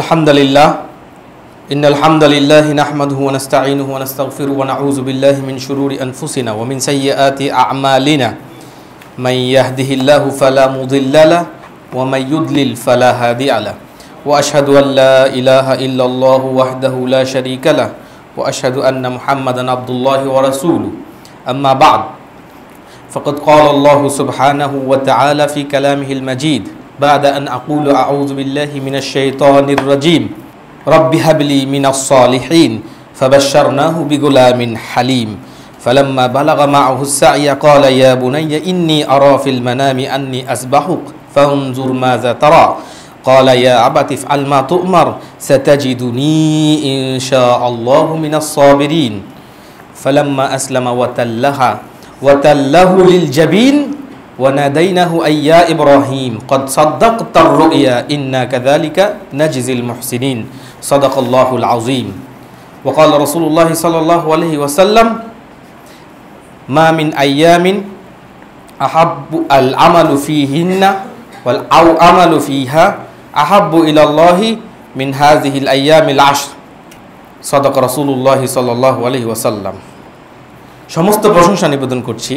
الحمد لله إن الحمد لله نحمده ونستعينه ونستغفره ونعوذ بالله من شرور أنفسنا ومن سيئات أعمالنا من يهده الله فلا مضل له ومن يضلل فلا هادي له وأشهد أن لا إله إلا الله وحده لا شريك له وأشهد أن محمدا عبد الله ورسوله أما بعد فقد قال الله سبحانه وتعالى في كلامه المجيد بعد أن أقول أعوذ بالله من الشيطان الرجيم رب هب لي من الصالحين فبشرناه بغلام حليم فلما بلغ معه السعي قال يا بني إني أرى في المنام أني أذبحك فانظر ماذا ترى قال يا أبت افعل ما تؤمر ستجدني إن شاء الله من الصابرين فلما أسلم وتله للجبين وناديناه أي يا إبراهيم قد صدقت الرؤيا إنا كذلك نجزي المحسنين صدق الله العظيم وقال رسول الله صلى الله عليه وسلم ما من أيام أحب العمل فيهن أو عمل فيها أحب إلى الله من هذه الأيام العشر صدق رسول الله صلى الله عليه وسلم সমস্ত প্রশংসা নিবেদন করছি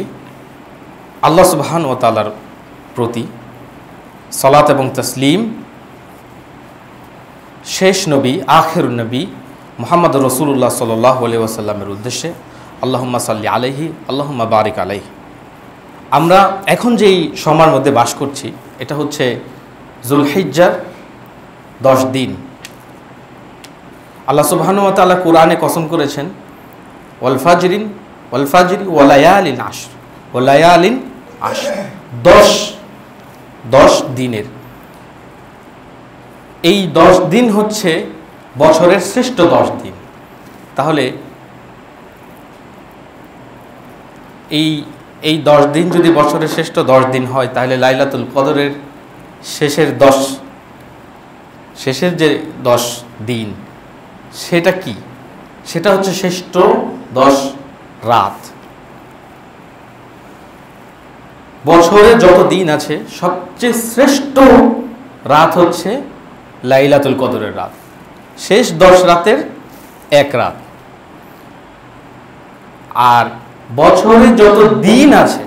আল্লাহ সুবহান ওয়া তাআলার প্রতি সালাত এবং তাসলিম শেষ নবী আখিরুন নবী মুহাম্মদ রাসূলুল্লাহ সাল্লাল্লাহু আলাইহি ওয়াসাল্লামের উদ্দেশ্যে আল্লাহুম্মা সাল্লি আলাইহি আল্লাহুম্মা বারিক আলাইহি। আমরা এখন যেই সময়ের মধ্যে বাস করছি এটা হচ্ছে যুলহিজ্জার 10 দিন। আল্লাহ সুবহানাহু ওয়া তাআলা কোরআনে কসম করেছেন ওয়াল ফাজরি ওয়া লায়ালিন আশর ওয়া লায়ালিন আশর 10 দিনের। এই 10 দিন হচ্ছে বছরের শ্রেষ্ঠ 10 দিন। তাহলে এই 10 দিন যদি বছরের শ্রেষ্ঠ 10 দিন হয় তাহলে লাইলাতুল কদরের শেষের যে 10 দিন সেটা কি? সেটা হচ্ছে শ্রেষ্ঠ 10 রাত। বছরে যত দিন আছে সবচেয়ে শ্রেষ্ঠ রাত হচ্ছে লাইলাতুল কদরের রাত, শেষ 10 রাতের এক রাত। আর বছরে যত দিন আছে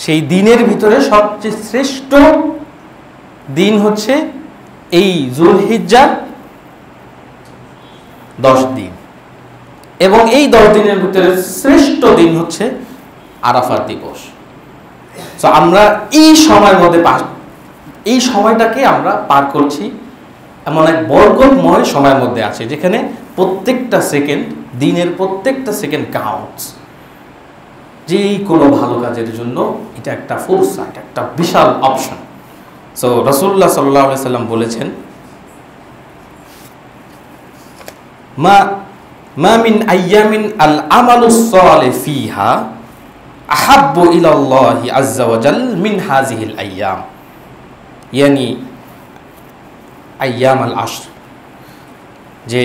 সেই দিনের ভিতরে সবচেয়ে শ্রেষ্ঠ দিন হচ্ছে এই যুলহিজ্জার 10 দিন, এবং এই 10 দিনের ভিতরে শ্রেষ্ঠ দিন হচ্ছে আরাফাত দিবস। তো আমরা এই সময়ের মধ্যে এই সময়টাকে আমরা পার করছি এমন এক বরকতময় সময়ের মধ্যে আছে যেখানে প্রত্যেকটা সেকেন্ড, দিনের প্রত্যেকটা সেকেন্ড কাউন্টস। যে কোনো ভালো কাজের জন্য এটা একটা ফুরসা, এটা একটা বিশাল অপশন। সো রাসূলুল্লাহ সাল্লাল্লাহু আলাইহি সাল্লাম বলেছেন মা মিন আইয়ামিন আল আমালুস সালিহ ফিহা আহাব্বু ইলাল্লাহি আযজা ওয়া জাল মিন হাযিহিল আইয়াম, ইয়ানি আইয়াম আল আশর। যে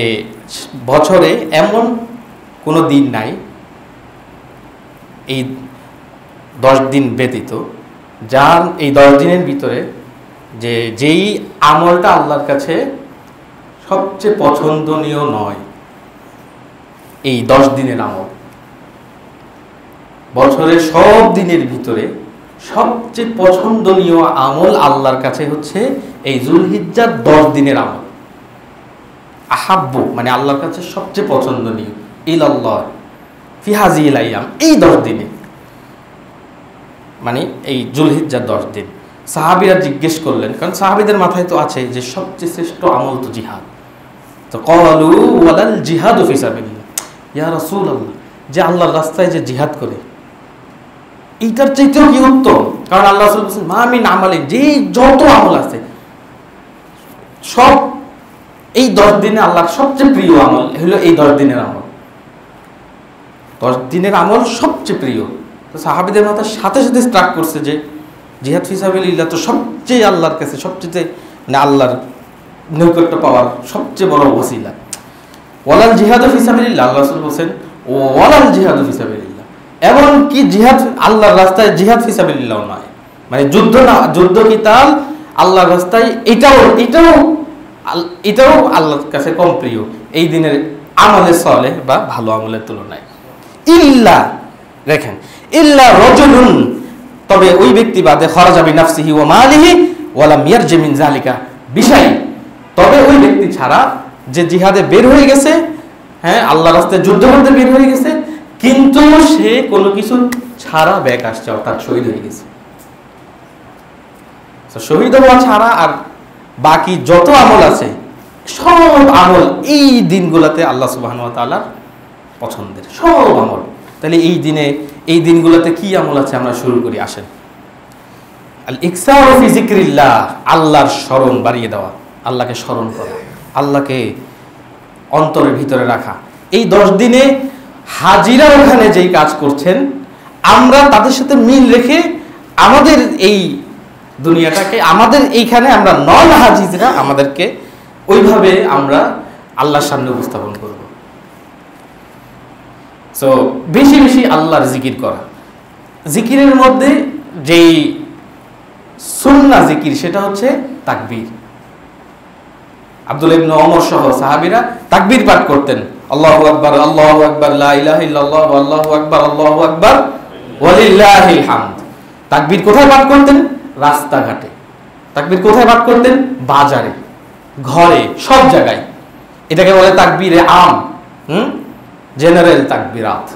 বছরে এমন কোনো দিন নাই এই 10 দিন ব্যতীত যার এই 10 দিনের ভিতরে যেই আমলটা আল্লাহর কাছে সবচেয়ে পছন্দনীয় নয়, এই 10 দিনের আমল। বছরের সব দিনের ভিতরে সবচেয়ে পছন্দনীয় আমল আল্লাহর কাছে হচ্ছে এই যুলহিজ্জার 10 দিনের আমল। আহাব্বু মানে আল্লাহর কাছে সবচেয়ে পছন্দনীয়, ইলাল্লাহ ফি হাযিহিল আইয়াম, এই 10 দিনে, মানে এই যুলহিজ্জার 10 দিন। সাহাবীরা জিজ্ঞেস করলেন, কারণ সাহাবীদের মাথায় তো আছে যে সবচেয়ে শ্রেষ্ঠ আমল তো জিহাদ। তো ক্বালু ওয়ালাল জিহাদু ফি সাবিলিল্লাহ, ইয়া রাসূলুল্লাহ, যে আল্লাহর রাস্তায় যে জিহাদ করে এইটার চাইতেও কি উত্তম? কারণ আল্লাহ রাসূল বলেছেন মা মিন আমালিন, যে যত আমল আছে সব এই 10 দিনে আল্লাহর সবচেয়ে প্রিয় আমল হলো এই 10 দিনের আমল। 10 দিনের আমল সবচেয়ে প্রিয়। তো সাহাবীদের মাথার সাথে সাথে স্ট্রাক করছে যে জিহাদ ফি সাবিলিল্লাহ তো সবচেয়ে আল্লাহর কাছে সবচেয়ে মানে আল্লাহর নৈকট্য পাওয়ার সবচেয়ে বড় ওসিলা। ওয়ালাল জিহাদু ফি সাবিলিল্লাহ, আল্লাহ রাসূল বলেন ওয়ালাল জিহাদু ফি সাবিলিল্লাহ, এমন কি জিহাদ আল্লাহর রাস্তায় জিহাদ ফি সাবিলিল্লাহ নয়, মানে যুদ্ধ না, যুদ্ধ কিতাল আল্লাহর রাস্তায়, এটাও এটাও আল্লাহর কাছে কম প্রিয় এই দিনের আমলে সলে বা ভালো আমলের তুলনায়। ইল্লা দেখেন, ইল্লা রাজুলুন, তবে ওই ব্যক্তি বাদে খরাজা বিনাফসিহি ওয়া মালিহি ওয়া লাম ইয়ারজি মিন যালিকা বিশাই, তবে ওই ব্যক্তি ছাড়া যে জিহাদে বের হয়ে গেছে, হ্যাঁ আল্লাহর রাস্তায় যুদ্ধ করতে বের হয়ে গেছে, কিন্তু সে কোনো কিছু ছাড়া ব্যাক আসছে, অর্থাৎ শহীদ হয়ে গেছে। শহীদ হওয়া ছাড়া আর বাকি যত আমল আছে সব আমল এই দিনগুলোতে আল্লাহ সুবহানাহু ওয়া তাআলার পছন্দের সব আমল। তাহলে এই দিনগুলোতে কি আমল আছে আমরা শুরু করি, আসেন। আল ইকসারু ফি যিকরিল্লাহ, আল্লাহর স্মরণ বাড়িয়ে দেওয়া, আল্লাহকে স্মরণ করা, আল্লাহকে অন্তরের ভিতরে রাখা। এই 10 দিনে হাজিরা ওখানে যেই কাজ করছেন, আমরা তাদের সাথে মিল রেখে আমাদের এই দুনিয়াটাকে, আমাদের এইখানে আমরা নন হাজিরা, আমাদেরকে ওইভাবে আমরা আল্লাহর সামনে উপস্থাপন করব। সো বেশি বেশি আল্লাহর জিকির করা। জিকিরের মধ্যে যেই সুন্নাহ জিকির সেটা হচ্ছে তাকবীর। আব্দুল্লাহ ইবনে ওমর সহ সাহাবীরা তাকবীর পাঠ করতেন, আল্লাহু আকবার, আল্লাহু আকবার, লা ইলাহা ইল্লাল্লাহ, আল্লাহু আকবার, আল্লাহু আকবার, ওয়ালিল্লাহিল হামদ। তাকবীর কোথায় পাঠ করতেন? রাস্তাঘাটে। তাকবীর কোথায় পাঠ করতেন? বাজারে, ঘরে, সব জায়গায়। এটাকে বলে তাকবীরে আম, জেনারেল তাকবীরাত।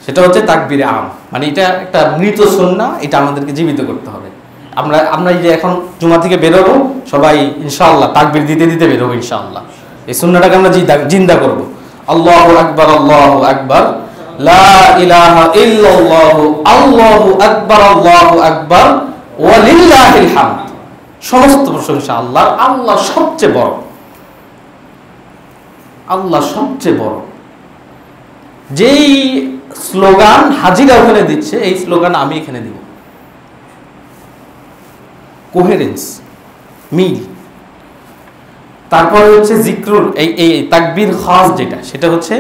সেটা হচ্ছে তাকবীরে আম, মানে এটা একটা মৃত সুন্নাহ, এটা আমাদেরকে জীবিত করতে হবে। আমরা এই যে এখন জুমা থেকে বেরোবো, সবাই ইনশাআল্লাহ তাকবীর দিতে দিতে বেরোবো ইনশাআল্লাহ। এই সুন্নাহটাকে আমরা জিন্দা করব। আল্লাহু আকবার, আল্লাহু আকবার, লা ইলাহা ইল্লাল্লাহু, আল্লাহু আকবার, আল্লাহু আকবার, ওয়ালিল্লাহিল হামদ। সমস্ত প্রশংসা আল্লাহর, আল্লাহ সবচেয়ে বড়, আল্লাহ সবচেয়ে বড়। যেই স্লোগান হাজিরা ওখানে দিচ্ছে, এই স্লোগান আমি এখানে দিব। কোহেরেন্স, মিল। তারপরে হচ্ছে জিক্রুল, এই তাকবীর খাস যেটা, সেটা হচ্ছে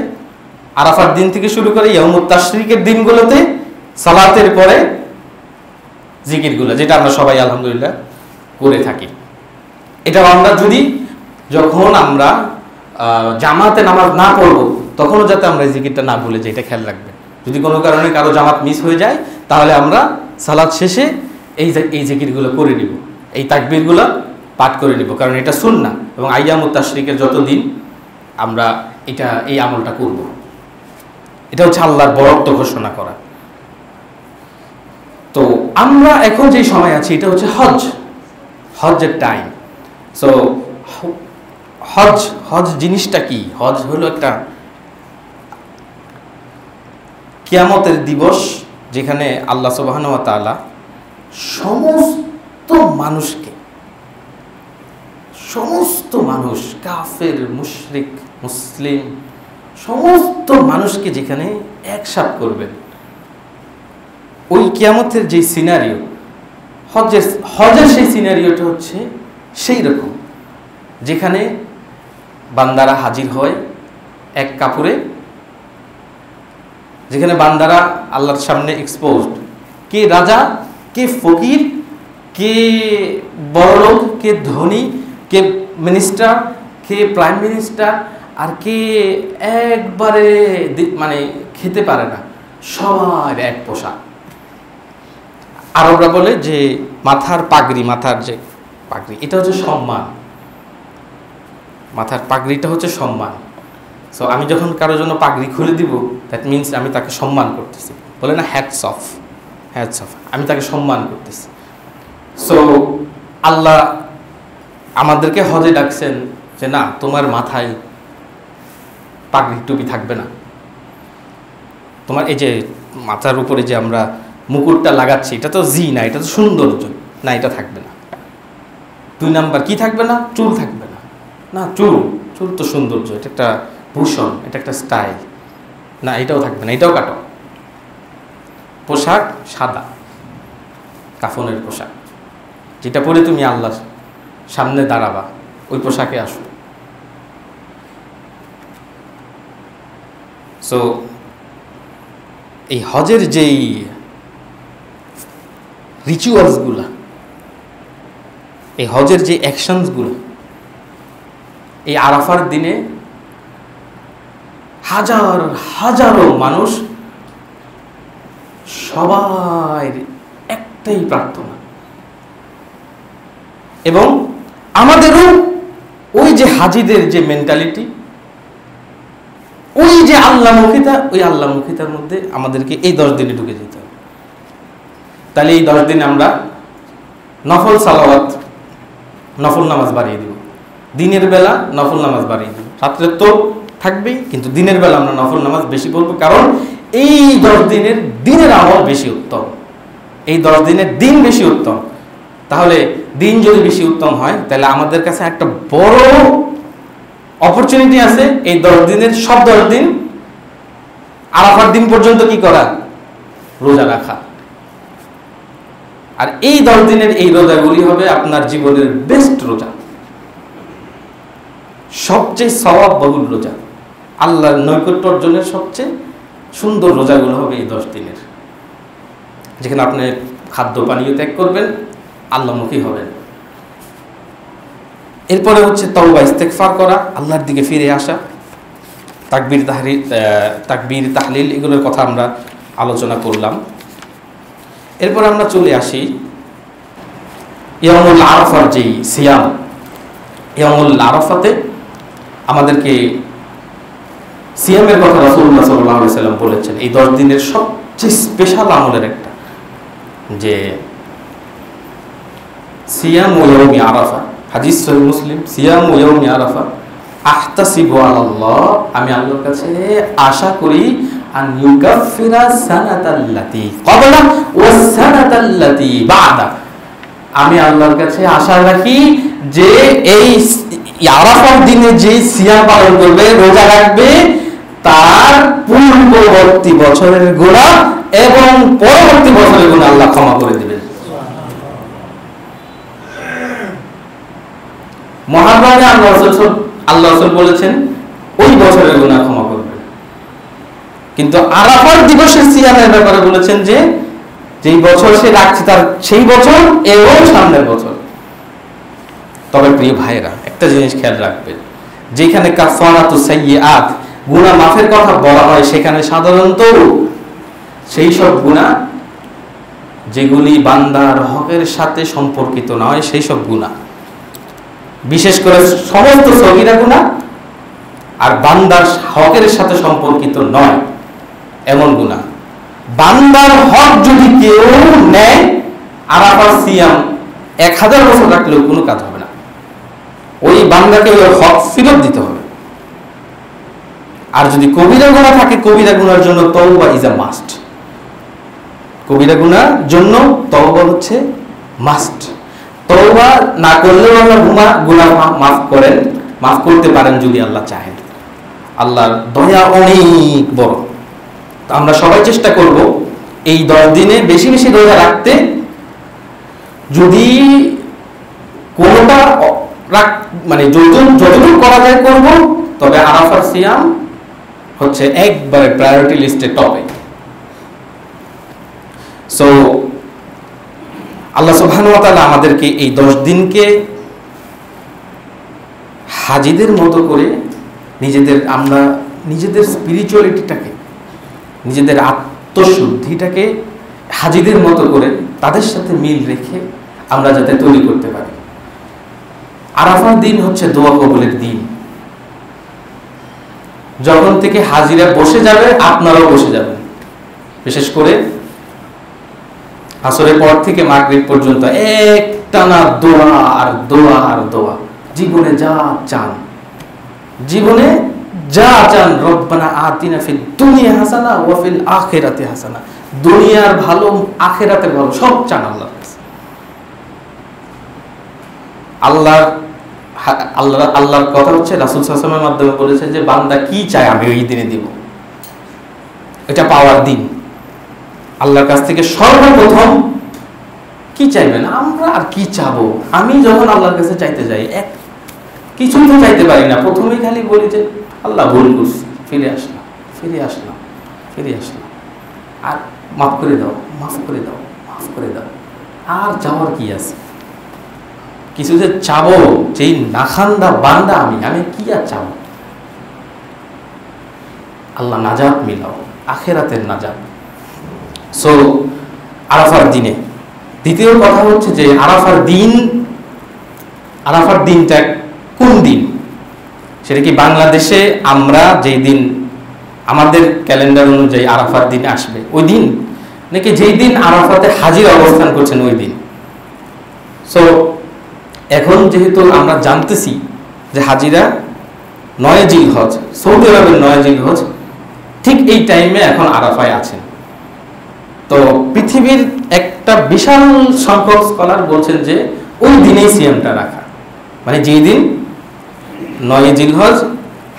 আরাফার দিন থেকে শুরু করে ইয়াউমুত তাশরিকের দিনগুলোতে সালাতের পরে জিকিরগুলো, যেটা আমরা সবাই আলহামদুলিল্লাহ করে থাকি। এটা আমরা যখন আমরা জামাতে নামাজ না পড়বো, তখনও যাতে আমরা এই জিকিরটা না ভুলে যাই, এটা খেয়াল রাখবে। যদি কোনো কারণে কারো জামাত মিস হয়ে যায়, তাহলে আমরা সালাত শেষে এই জিকিরগুলো করে নিব, এই তাকবীরগুলো পাঠ করে নিব, কারণ এটা সুন্নাহ। এবং আইয়ামুত তাশরিকের যত দিন আমরা এই আমলটা করব। এটা হচ্ছে আল্লাহর বরত্ব ঘোষণা করা। তো আমরা এখন যে সময় আছি, এটা হচ্ছে হজের টাইম। সো হজ জিনিসটা কি? হজ হলো একটা কিয়ামতের দিবস, যেখানে আল্লাহ সুবহানাহু ওয়া তাআলা সমস্ত মানুষ, কাফের, মুশরিক, মুসলিম, সমস্ত মানুষকে যেখানে একসাথ করবেন। ওই কিয়ামতের যে সিনারিও, হজের সেই সিনারিওটা হচ্ছে সেই রকম, যেখানে বান্দারা হাজির হয় এক কাপড়ে, যেখানে বান্দারা আল্লাহর সামনে এক্সপোজড। কে রাজা, কে ফকির, কে বড়লোক, কে ধনী, কে মিনিস্টার, কে প্রাইম মিনিস্টার, আর কে একবারে মানে খেতে পারে না, সবার এক পোশাক। আরবরা বলে যে মাথার যে পাগড়ি, এটা হচ্ছে সম্মান। মাথার পাগড়িটা হচ্ছে সম্মান। সো আমি যখন কারোর জন্য পাগড়ি খুলে দিব, দ্যাট মিনস আমি তাকে সম্মান করতেছি। বলে না হ্যাটস অফ, আমি তাকে সম্মান করতেছি। সো আল্লাহ আমাদেরকে হজে ডাকছেন যে না, তোমার মাথায় পাগড়ি টুপি থাকবে না, তোমার এই যে মাথার উপরে যে আমরা মুকুটটা লাগাচ্ছি, এটা তো না, এটা তো সৌন্দর্য না, এটা থাকবে না। 2 নাম্বার কি থাকবে না? চুল থাকবে না। না, চুল তো সৌন্দর্য, এটা একটা ভূষণ, এটা একটা স্টাইল। না, এটাও থাকবে না, এটাও কাটো। পোশাক সাদা, কাফনের পোশাক, যেটা পরে তুমি আল্লাহর সামনে দাঁড়াবা, ওই পোশাকে আসো। সো এই হজের যেই রিচুয়ালসগুলা, এই হজের যে অ্যাকশনসগুলো, এই আরাফার দিনে হাজার হাজারো মানুষ, সবার একটাই প্রার্থনা, এবং আমাদেরও ওই যে হাজিদের যে মেন্টালিটি, ওই যে আল্লাহমুখিতা, ওই আল্লাহমুখিতার মধ্যে আমাদেরকে এই 10 দিনে ঢুকে যেতে হবে। তাহলে এই 10 দিনে আমরা নফল সালাওয়াত, নফল নামাজ বাড়িয়ে দিব, দিনের বেলা নফল নামাজ বাড়িয়ে দিব, রাত্রে তো থাকবেই, কিন্তু দিনের বেলা আমরা নফল নামাজ বেশি পড়বো, কারণ এই 10 দিনের দিনের আমল বেশি উত্তম, এই 10 দিনের দিন বেশি উত্তম। তাহলে দিন যদি বেশি উত্তম হয়, তাহলে আমাদের কাছে একটা বড় অপরচুনিটি আছে, এই 10 দিনের সব 10 দিন আরাফার দিন পর্যন্ত কি করা? রোজা রাখা। আর এই 10 দিনের এই রোজাগুলি হবে আপনার জীবনের বেস্ট রোজা, সবচেয়ে সওয়াব বহুল রোজা, আল্লাহর নৈকট্য অর্জনের সবচেয়ে সুন্দর রোজাগুলো হবে এই 10 দিনের, যেখানে আপনি খাদ্য পানীয় ত্যাগ করবেন, আল্লাহমুখী হবেন। এরপরে হচ্ছে তওবা ইস্তেগফার করা, আল্লাহর দিকে ফিরে আসা, তাকবীর তাহলিল, এগুলোর কথা আমরা আলোচনা করলাম। এরপরে আমরা চলে আসি ইয়ামুল আরাফার যেই সিয়াম, ইয়ামুল আরাফাতে আমাদেরকে সিয়ামের কথা রাসূলুল্লাহ সাল্লাল্লাহু আলাইহি সাল্লাম বলেছেন, এই 10 দিনের সবচেয়ে স্পেশাল আমলের একটা, যে সিয়ামু ইয়াউমি আরাফা, হাদিস সহিহ মুসলিম, সিয়ামু ইয়াউমি আরাফা আহতাসিবু আলাল্লাহ, আমি আল্লাহর কাছে আশা করি আন ইউকাফিরা সানাতাল্লাতি ক্বাবলা ওয়াস সানাতাল্লাতি বা'দা, আমি আল্লাহর কাছে আশা রাখি যে এই আরাফার দিনে যে সিয়াম পালন করবে, রোজা রাখবে, তার পূর্ববর্তী বছরের গুনাহ এবং পরবর্তী বছরের গুনাহ আল্লাহ ক্ষমা করে দিবেন। মুহাররমে আল্লাহ রাসূল বলেছেন ওই বছরের গুনাহ ক্ষমা করবেন, কিন্তু আরাফার দিবসের সিয়ামের ব্যাপারে বলেছেন যে যেই বছর সে রাখছে তার সেই বছর এবং সামনের বছর। তবে প্রিয় ভাইরা, একটা জিনিস খেয়াল রাখবেন, যেখানে কাফারাতুস সাইয়্যাত, গুনাহ মাফের কথা বলা হয়, সেখানে সাধারণত সেই সব গুনাহ যেগুলি বান্দার হকের সাথে সম্পর্কিত নয়, সেই সব গুনাহ, বিশেষ করে সমস্ত সগীরা গুনাহ আর বান্দার হকের সাথে সম্পর্কিত নয় এমন গুনাহ, বান্দার হক যদি কেউ নেয়, আরাফার সিয়াম 1000 বছর রাখলেও কোনো কাজ হবে না, ওই বান্দাকে ওই হক ফেরত দিতে হবে। আর যদি কবিরা গুনাহ থাকে, কবিরা গুনার জন্য তওবা ইজ আ মাস্ট, কবিরা গুনার জন্য তওবা হচ্ছে মাস্ট। তওবা না করলেও আল্লাহ গুনাহ মাফ করতে পারেন যদি আল্লাহ চাহেন। আল্লাহর দয়া অনেক বড়। আমরা সবাই চেষ্টা করব এই 10 দিনে বেশি বেশি রোজা রাখতে। যদি কোনটা মানে যতটুকু করা যায় করব, তবে আরাফার সিয়াম হচ্ছে একবারে প্রায়োরিটি লিস্টে টপে। সো আল্লাহ সুবহানাহু ওয়া তাআলা আমাদেরকে এই 10 দিনকে হাজিদের মতো করে আমরা নিজেদের স্পিরিচুয়ালিটিটাকে, নিজেদের আত্মশুদ্ধিটাকে হাজিদের মতো করে তাদের সাথে মিল রেখে আমরা যাতে তৈরি করতে পারি। আরাফার দিন হচ্ছে দোয়া কবুলের দিন। যখন থেকে হাজিরা বসে যাবে, আপনারাও বসে যাবেন। বিশেষ করে আসরের পর থেকে মাগরিব পর্যন্ত একটানা দোয়া আর দোয়া আর দোয়া। জীবনে যা চান, রব্বানা আতিনা ফিদ দুনিয়া হাসানা ওয়া ফিল আখিরাতি হাসানা, দুনিয়ার ভালো আখিরাতের ভালো সব চান আল্লাহর কাছে। আল্লাহর কথা হচ্ছে রাসূল সাল্লাল্লাহু আলাইহি ওয়াসাল্লামের মাধ্যমে বলেছে যে বান্দা কি চায় আমি ওই দিনে দিব। এটা পাওয়ার দিন। আল্লাহর কাছ থেকে সর্বপ্রথম কি চাইবেন? আমরা আর কি চাবো? আমি যখন আল্লাহর কাছে চাইতে যাই, কিছুই তো চাইতে পারি না। প্রথমেই খালি বলি যে আল্লাহ ভুল করছি, ফিরে আসলাম, আর মাফ করে দাও। আর যাওয়ার কি আছে? কিছু যে চাবো, যেই নাখান্দা বান্দা আমি কি আর চাবো? আল্লাহ নাজাত মিলাও, আখেরাতের নাজাত। সো আরাফার দিনে দ্বিতীয় কথা হচ্ছে যে আরাফার দিনটা কোন দিন? সেটা কি বাংলাদেশে আমরা যেই দিন আমাদের ক্যালেন্ডার অনুযায়ী আরাফার দিন আসবে ওই দিন, নাকি যেই দিন আরাফাতে হাজির অবস্থান করছেন ওই দিন? সো এখন যেহেতু আমরা জানতেছি যে হাজিরা 9 জিলহজ, সৌদি আরবের 9 জিলহজ, ঠিক এই টাইমে এখন আরাফায় আছেন। তো পৃথিবীর একটা বিশাল সংখ্যক স্কলার বলছেন যে ওই দিনেই সিয়ামটা রাখা, মানে যেই দিন 9 জিলহজ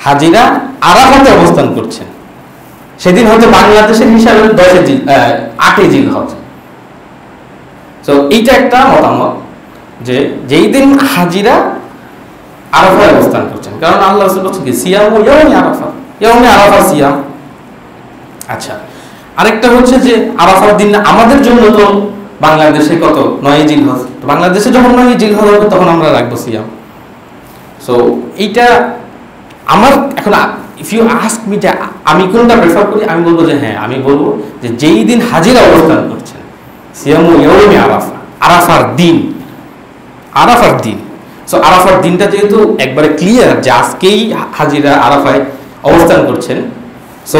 হাজিরা আরাফাতে অবস্থান করছেন সেদিন হয়তো বাংলাদেশের হিসাবে 8 জিলহজ। তো এইটা একটা মতামত যে যেই দিন হাজিরা আরাফায় অবস্থান করছেন, কারণ আল্লাহ রাসূল বলেছেন কি সিয়াম ইয়াউমি আরাফা, ইয়াউমি আরাফা সিয়াম। আচ্ছা, আরেকটা হচ্ছে যে আরাফার দিন আমাদের জন্য তো বাংলাদেশে কত 9 জিলহজ, বাংলাদেশে যখন 9 জিলহজ হবে তখন আমরা রাখবো সিয়াম। সো এইটা আমার এখন ইফ ইউ আস্ক মি যে আমি কোনটা প্রেফার করি, আমি বলবো যে হ্যাঁ, আমি বলবো যে যেই দিন হাজিরা অবস্থান করছেন সিয়ামু ইয়াউমি আরাফা, আরাফার দিন। সো আরাফার দিনটা যেহেতু একবারে ক্লিয়ার যে আজকেই হাজিরা আরাফায় অবস্থান করছেন, সো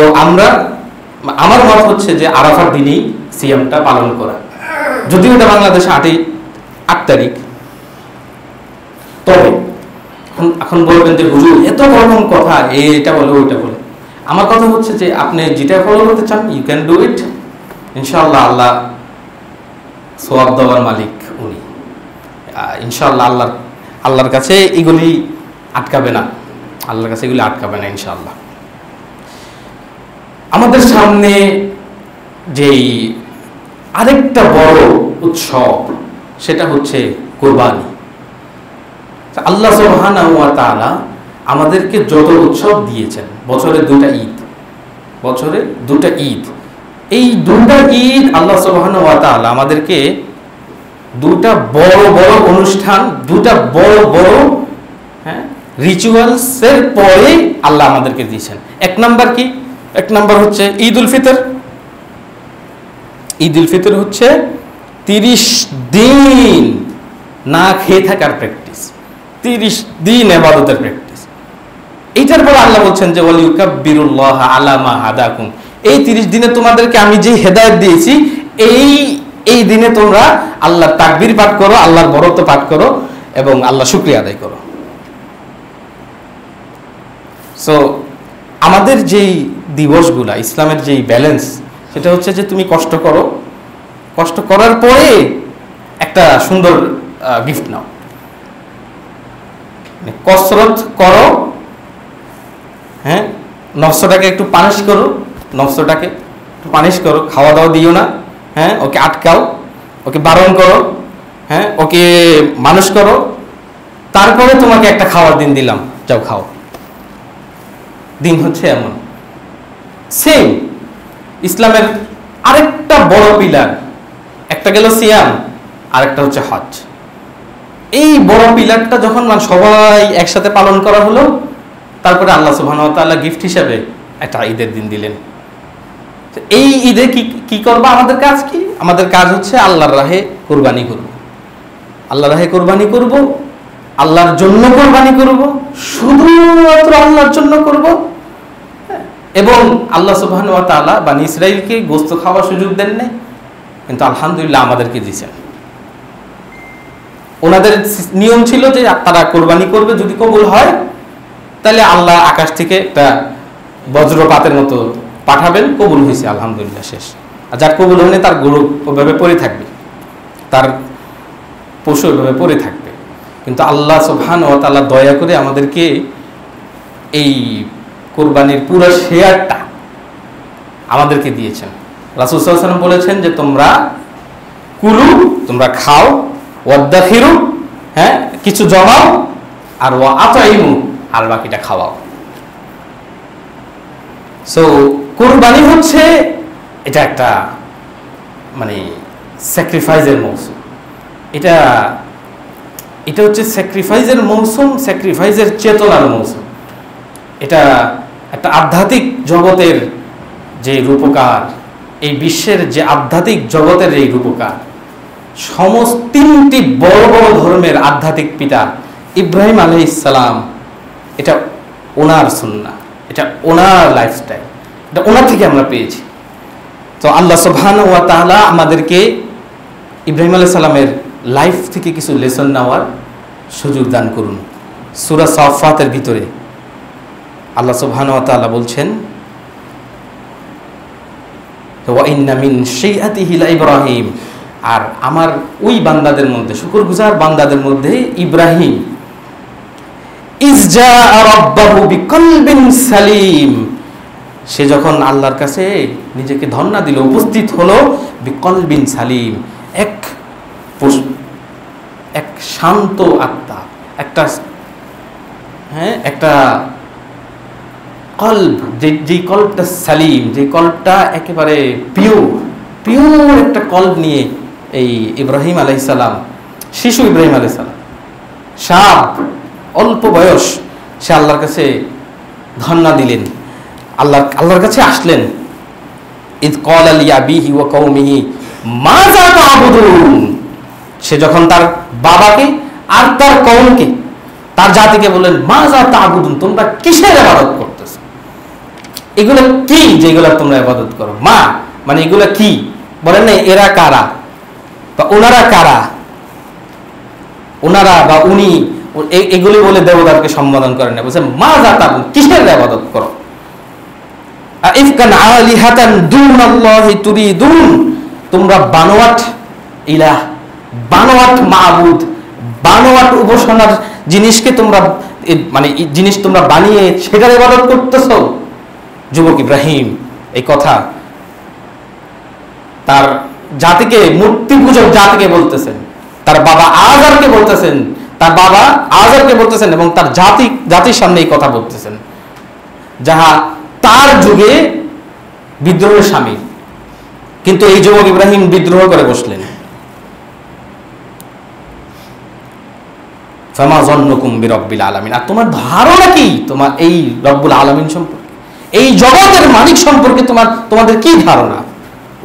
আমার মত হচ্ছে যে আরাফার দিনেই সিয়ামটা পালন করা, যদিও এটা বাংলাদেশে 8 তারিখ। তবে এখন বলবেন যে হুজুর এত রকম কথা, এটা বলে ওইটা বলে। আমার কথা হচ্ছে যে আপনি যেটা ফলো করতে চান ইউ ক্যান ডু ইট, ইনশাআল্লাহ আল্লাহ সওয়াব দেওয়ার মালিক উনি, ইনশাআল্লাহ আল্লাহর কাছে এগুলি আটকাবে না, ইনশাআল্লাহ। আমাদের সামনে যেই আরেকটা বড় উৎসব সেটা হচ্ছে কোরবানি। আল্লাহ সুবহানাহু ওয়া তাআলা আমাদেরকে যত উৎসব দিয়েছেন, বছরে 2টা ঈদ, এই 2টা ঈদ আল্লাহ সুবহানাহু ওয়া তাআলা আমাদেরকে 2টা বড় বড় অনুষ্ঠান, 2টা বড় বড় রিচুয়ালসের পরে আল্লাহ আমাদেরকে দিয়েছেন। এক নাম্বার হচ্ছে ঈদ উল ফিতর হচ্ছে 30 দিন না খেয়ে থাকার প্র্যাকটিস, 30 দিন ইবাদতের প্র্যাকটিস। এইটার পর আল্লাহ বলছেন যে ওয়ালিউকাব্বিরুল্লাহ আলা মা হাদাকুম, এই 30 দিনে তোমাদেরকে আমি যে হেদায়েত দিয়েছি এই দিনে তোমরা আল্লাহর তাকবীর পাঠ করো, আল্লাহর বরত্ব পাঠ করো এবং আল্লাহ শুকরিয়া আদায় করো। সো আমাদের যেই দিবসগুলা, ইসলামের যেই ব্যালেন্স, সেটা হচ্ছে যে তুমি কষ্ট করার পরে একটা সুন্দর গিফট নাও, কসরত করো, হ্যাঁ, নফসটাকে একটু পানিশ করো, খাওয়া দাওয়া দিও না, হ্যাঁ, ওকে আটকাও, ওকে বারণ করো, হ্যাঁ, ওকে মানুষ করো, তারপরে তোমাকে একটা খাওয়ার দিন দিলাম, যাও খাও। দিন হচ্ছে এমন। সেম ইসলামের আরেকটা বড় পিলার, একটা গেল সিয়াম, আরেকটা হচ্ছে হজ। এই বড় পিলারটা যখন সবাই একসাথে পালন করা হলো, তারপরে আল্লাহ সুবহানাহু ওয়া তাআলা গিফট হিসেবে একটা ঈদের দিন দিলেন। এই ঈদে কি করবা? আমাদের কাজ কি? আমাদের কাজ হচ্ছে আল্লাহর রাহে কোরবানি করব, আল্লাহর জন্য কোরবানি করব, শুধুমাত্র আল্লাহর জন্য করব। এবং আল্লাহ সুবহানাহু ওয়া তাআলা বনি ইসরাইলকে গোশত খাওয়ার সুযোগ দেন নাই, কিন্তু আলহামদুলিল্লাহ আমাদেরকে দিয়েছেন। ওনাদের নিয়ম ছিল যে তারা কোরবানি করবে, যদি কবুল হয় তাহলে আল্লাহ আকাশ থেকে একটা বজ্রপাতের মতো পাঠাবেন, কবুল হয়েছে আলহামদুলিল্লাহ, শেষ। আর যার কবুল হয়নি তার গরু ওইভাবে পড়ে থাকবে, তার পশু ওইভাবে পড়ে থাকবে। কিন্তু আল্লাহ সুবহানাহু ওয়া তাআলা দয়া করে আমাদেরকে এই কোরবানির পুরো শেয়ারটা আমাদেরকে দিয়েছেন। রাসূল সাল্লাল্লাহু আলাইহি ওয়াসাল্লাম বলেছেন যে তোমরা খাও, ওয়াদাখিরু, হ্যাঁ, কিছু জমাও, আর ওয়া আতাইমু, আর বাকিটা খাওয়াও। সো কোরবানি হচ্ছে এটা একটা মানে স্যাক্রিফাইসের মৌসুম। এটা এটা হচ্ছে স্যাক্রিফাইসের মৌসুম, স্যাক্রিফাইসের চেতনার মৌসুম। এটা একটা আধ্যাত্মিক জগতের যে রূপকার, এই বিশ্বের যে আধ্যাত্মিক জগতের এই রূপকার, সমস্ত 3টি বড় বড় ধর্মের আধ্যাত্মিক পিতা ইব্রাহিম আলাইহিস সালাম, এটা ওনার সুন্নাহ, এটা ওনার লাইফস্টাইল, এটা ওনার থেকে আমরা পেয়েছি। তো আল্লাহ সুবহানাহু ওয়া তাআলা আমাদেরকে ইব্রাহিম আলাইহিস সালামের লাইফ থেকে কিছু লেসন নেওয়ার সুযোগ দান করুন। সূরা সাফফাতের ভিতরে আল্লাহ সুবহানাহু ওয়া তাআলা বলছেন, ওয়া ইন্না মিন শাইআতিহি লা ইব্রাহিম, আর আমার ওই বান্দাদের মধ্যে, শুকরগুজার বান্দাদের মধ্যে ইব্রাহিম, ইজ জাআ রাব্বাহু বিকলবিন সালিম, সে যখন আল্লাহর কাছে নিজেকে ধন্যা দিল, উপস্থিত হলো বিকলবিন সালিম, এক শান্ত আত্মা, একটা কল্ব, যেই কল্বটা সালিম, যে কল্বটা একেবারে পিওর একটা কল্ব নিয়ে এই ইব্রাহিম আলাইহিস সালাম, শিশু ইব্রাহিম আলাইহিস সালাম, শাব, অল্প বয়স, সে আল্লাহর কাছে ধন্যা দিলেন, আল্লাহর কাছে আসলেন। ইদ ক্বালা লিআবিহি ওয়া কওমিহি মাযা তা'বুদুন, সে যখন তার বাবাকে আর তার কওমকে, তার জাতিকে বললেন, মাযা তা'বুদুন, তোমরা কিসের ইবাদত করতেছো? এগুলো কি যেগুলো তোমরা ইবাদত করো? মা মানে এগুলো কি? বলেন না এরা কারা বা ওনারা কারা, ওনারা বা উনি, এগুলি বলে দেবতাকে সম্বোধন করেন না, বলছেন মাযা তা'বুদুন, কিসের ইবাদত করো? আইফকান আলিহাতান দুনাল্লাহি তুরিদুন, তোমরা বানোয়াট ইলাহ, বানোয়াট মাবুদ, বানোয়াট উপাসনার জিনিসকে তোমরা, মানে জিনিস তোমরা বানিয়ে সেটার ইবাদত করতেছো। যুবক ইব্রাহিম এই কথা তার জাতিকে, মূর্তি পূজক জাতিকে বলতেছেন, তার বাবা আযারকে বলতেছেন, এবং তার জাতির সামনে এই কথা বলতেছেন, যাহা তার যুগে বিদ্রোহের শামিল। কিন্তু এই যুবক ইব্রাহিম বিদ্রোহ করে বসলেন। ফামা যন্নুকুম বিরব্বিল আলামিন, আর তোমার ধারণা কি তোমার এই রব্বুল আলামিন সম্পর্কে, এই জগতের মালিক সম্পর্কে তোমাদের কি ধারণা?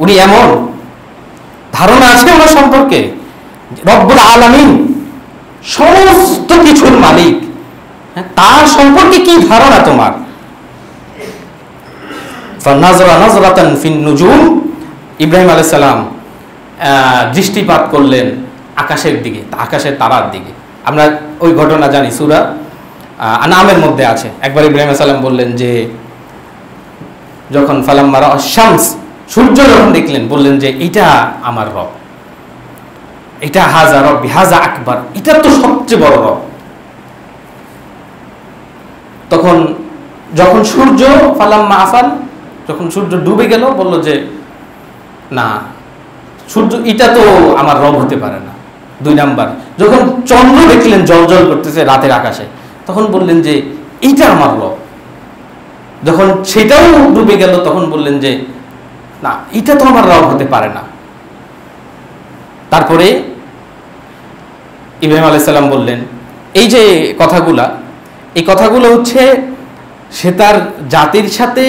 উনি এমন ধারণা আছে ওনার সম্পর্কে? রব্বুল আলামিন সমস্ত কিছুর মালিক, তার সম্পর্কে কি ধারণা তোমার? ফানাজরা নাজরাতান ফিন নুজুম, ইব্রাহিম আলাইহিস সালাম দৃষ্টিপাত করলেন আকাশের দিকে, আকাশের তারার দিকে। আমরা ওই ঘটনা জানি, সূরা আনামের মধ্যে আছে। একবার ইব্রাহিম আলাইহিস সালাম বললেন যে, যখন ফালাম্মা রাআ শামস, সূর্য যখন দেখলেন, বললেন যে এটা আমার রব, এটা হাজা রব্বি হাজা আকবার, এটা তো সবচেয়ে বড় রব। তখন যখন সূর্য ফালাম্মা আফাল, যখন সূর্য ডুবে গেল, বলল যে না, সূর্য এটা তো আমার রব হতে পারে না। 2 নাম্বার, যখন চন্দ্র দেখলেন জ্বলজ্বল করতেছে রাতের আকাশে, তখন বললেন যে এইটা আমার রব। যখন সেটাও ডুবে গেল, তখন বললেন যে না, এটা তো আমার রব হতে পারে না। তারপরে ইব্রাহিম আলাইহিস সালাম বললেন, এই যে কথাগুলা, এই কথাগুলো হচ্ছে সে তার জাতির সাথে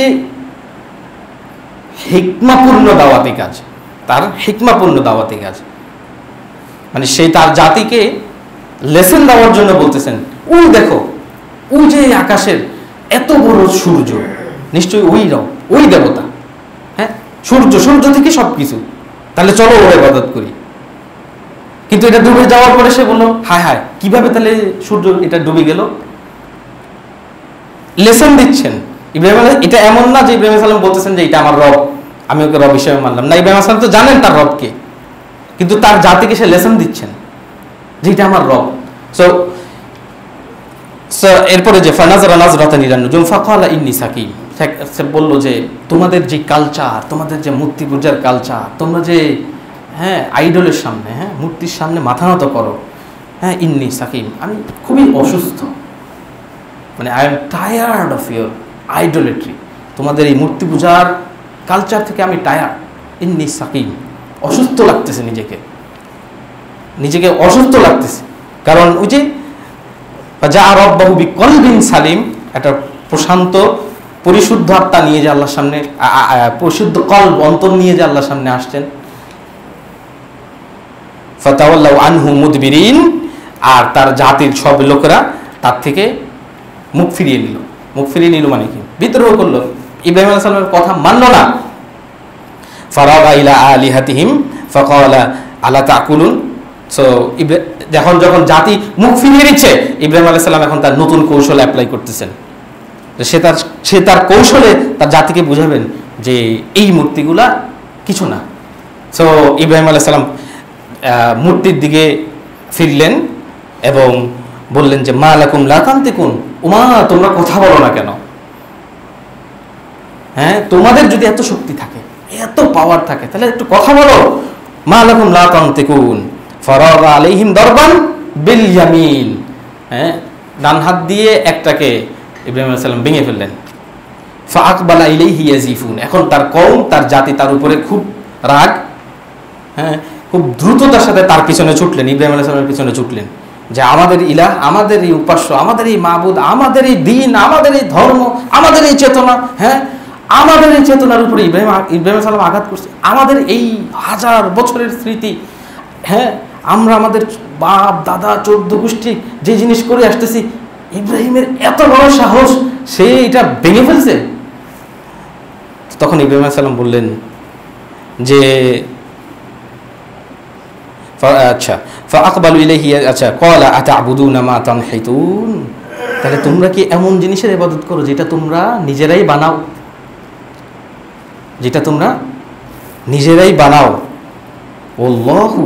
হিকমাপূর্ণ দাওয়াতি কাজ, তার হিকমাপূর্ণ দাওয়াতি কাজ, মানে সে তার জাতিকে লেসন দেওয়ার জন্য বলতেছেন। ওই দেখো, ওই যে আকাশের এত বড় সূর্য, নিশ্চয়ই ওই রব, ওই দেবতা, হ্যাঁ, সূর্য থেকে সবকিছু, তাহলে চলো ওর ইবাদত করি। কিন্তু এটা ডুবে যাওয়ার পরে সে বললো, হায় হায়, কিভাবে তাহলে সূর্য এটা ডুবে গেল? লেসন দিচ্ছেন ইব্রাহিম আলাইহিস। এটা এমন না যে ইব্রাহিম আলাইহিস সালাম বলতেছেন যে এটা আমার রব, আমি ওকে রব হিসেবে মানলাম না। ইব্রাহিম আলাইহিস সালাম তো জানেন তার রবকে, কিন্তু তার জাতিকে সে লেসন দিচ্ছেন যে এটা আমার রব। সো এরপরে যে ফানাজরা নাজরাতান ইলান নুজুম ফাকালা ইন্নী সাকিম, সে বললো যে তোমাদের যে কালচার, তোমাদের যে মূর্তি পূজার কালচার, তোমরা যে আইডলের সামনে, মূর্তির সামনে মাথা নত করো, ইন্নী সাকিম, আমি খুবই অসুস্থ, মানে I am tired of your idolatry, তোমাদের এই মূর্তি পূজার কালচার থেকে আমি টায়ার্ড। ইন্নী সাকিম, অসুস্থ লাগতেছে, নিজেকে অসুস্থ লাগতেছে। কারণ ওই যে যা রব্বাহু বিকলবিন সালিম, একটা প্রশান্ত পরিশুদ্ধ আত্মা নিয়ে যে আল্লাহর সামনে, পরিশুদ্ধ কলব অন্তর নিয়ে যে আল্লাহর সামনে আসছেন। ফাতাওয়াল্লাউ আনহু মুদবিরিন, আর তার জাতির সব লোকেরা তার থেকে মুখ ফিরিয়ে নিল। মুখ ফিরিয়ে নিল মানে কি? বিদ্রোহ করলো, ইব্রাহিম আলাইহিস সালামের কথা মানলো না। ফারাগা ইলা আলিহাতিহিম ফাকালা আলা তাকুলুন। সো যখন জাতি মুখ ফিরিয়ে নিচ্ছে, ইব্রাহিম আলাইহিস সালাম এখন তার নতুন কৌশল অ্যাপ্লাই করতেছেন। সে তার কৌশলে তার জাতিকে বুঝাবেন যে এই মূর্তিগুলা কিছু না। সো ইব্রাহিম আলাইহিস সালাম মূর্তির দিকে ফিরলেন এবং বললেন যে মা লাকুম লা তানতিকুন, ওমা তোমরা কথা বলো না কেন? হ্যাঁ, তোমাদের যদি এত শক্তি থাকে, এত পাওয়ার থাকে, তাহলে একটু কথা বলো। মা লাকুম লা তানতিকুন ফারাগা আলাইহিম দারবান বিল ইয়ামিন। হ্যাঁ, ডান হাত দিয়ে একটাকে ইব্রাহিম আলাইহিস সালাম ভেঙে ফেললেন। ফাআকবালা ইলাইহি ইয়াজিফুন, এখন তার কওম, তার জাতি তার উপরে খুব রাগ, হ্যাঁ, খুব দ্রুততার সাথে তার পিছনে ছুটলেন, ইব্রাহিম আলাইহিস সালামের পিছনে ছুটলেন যে আমাদের ইলাহ, আমাদের এই উপাস্য, আমাদের এই মাবুদ, আমাদের এই দ্বীন, আমাদের এই ধর্ম, আমাদের এই চেতনা, হ্যাঁ, আমাদের এই চেতনার উপরে ইব্রাহিম আলাইহিস সালাম আঘাত করছে। আমাদের এই 1000 বছরের স্মৃতি, হ্যাঁ, আমরা আমাদের বাপ দাদা 14 গোষ্ঠী যে জিনিস করে আসতেছি, ইব্রাহিমের এত বড় সাহস, সে এটা ভেঙে ফেলছে। তখন ইব্রাহিম আলাইহিস সালাম বললেন যে আচ্ছা ফাআকবালু ইলাইহি, আচ্ছা ক্বালা আতা'বুদুনা মা তানহিতুন, তাহলে তোমরা কি এমন জিনিসের ইবাদত করো যেটা তোমরা নিজেরাই বানাও, যেটা তোমরা নিজেরাই বানাও। আল্লাহু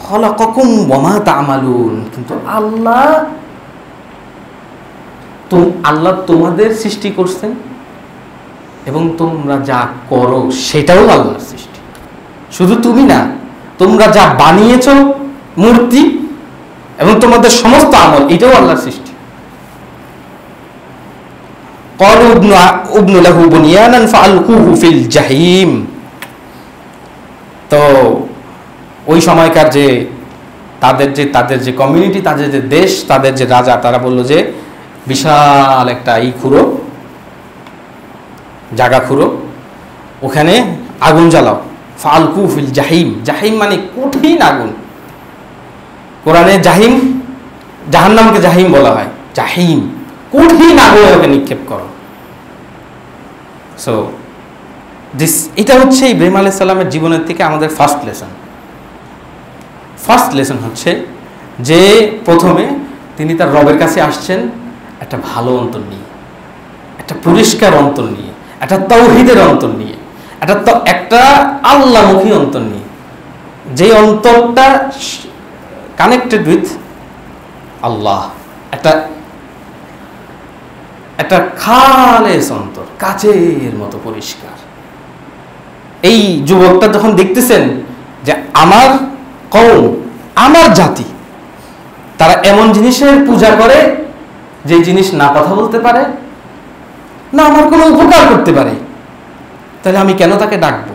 খালাকাকুম ওয়া মা তা'মালুন, কিন্তু আল্লাহ তোমাদের সৃষ্টি করছেন এবং তোমরা যা করো সেটাও আল্লাহর সৃষ্টি। শুধু তুমি না, তোমরা যা বানিয়েছো মূর্তি এবং তোমাদের সমস্ত আমল, এটাও আল্লাহর সৃষ্টি। ক্বালু ইবনু লাহু বুনিয়ানান ফাআলকুহু ফিল জাহিম। তো ওই সময়কার যে তাদের যে কমিউনিটি, তাদের যে দেশ, তাদের যে রাজা, তারা বলল যে বিশাল একটা খুঁড়ো, জায়গা খুঁড়ো, ওখানে আগুন জ্বালাও। ফালকু ফিল জাহিম, জাহিম মানে কঠিন আগুন। কোরআনে জাহিম, জাহান্নামকে জাহিম বলা হয়, জাহিম কঠিন আগুনে ওকে নিক্ষেপ করো। সো এটা হচ্ছে ইব্রাহিম আলাইহিস সালামের জীবনের থেকে আমাদের ফার্স্ট লেসন হচ্ছে যে প্রথমে তিনি তার রবের কাছে আসছেন একটা ভালো অন্তর নিয়ে, একটা পরিষ্কার অন্তর নিয়ে, একটা তাওহীদের অন্তর নিয়ে, একটা আল্লাহমুখী অন্তর নিয়ে, যে অন্তরটা কানেক্টেড উইথ আল্লাহ, একটা খালেস অন্তর, কাচের মতো পরিষ্কার। এই যুবকটা যখন দেখতেছেন যে আমার কওম, আমার জাতি, তারা এমন জিনিসের পূজা করে যে জিনিস না কথা বলতে পারে, না আমার কোনো উপকার করতে পারে, তাহলে আমি কেন তাকে ডাকবো?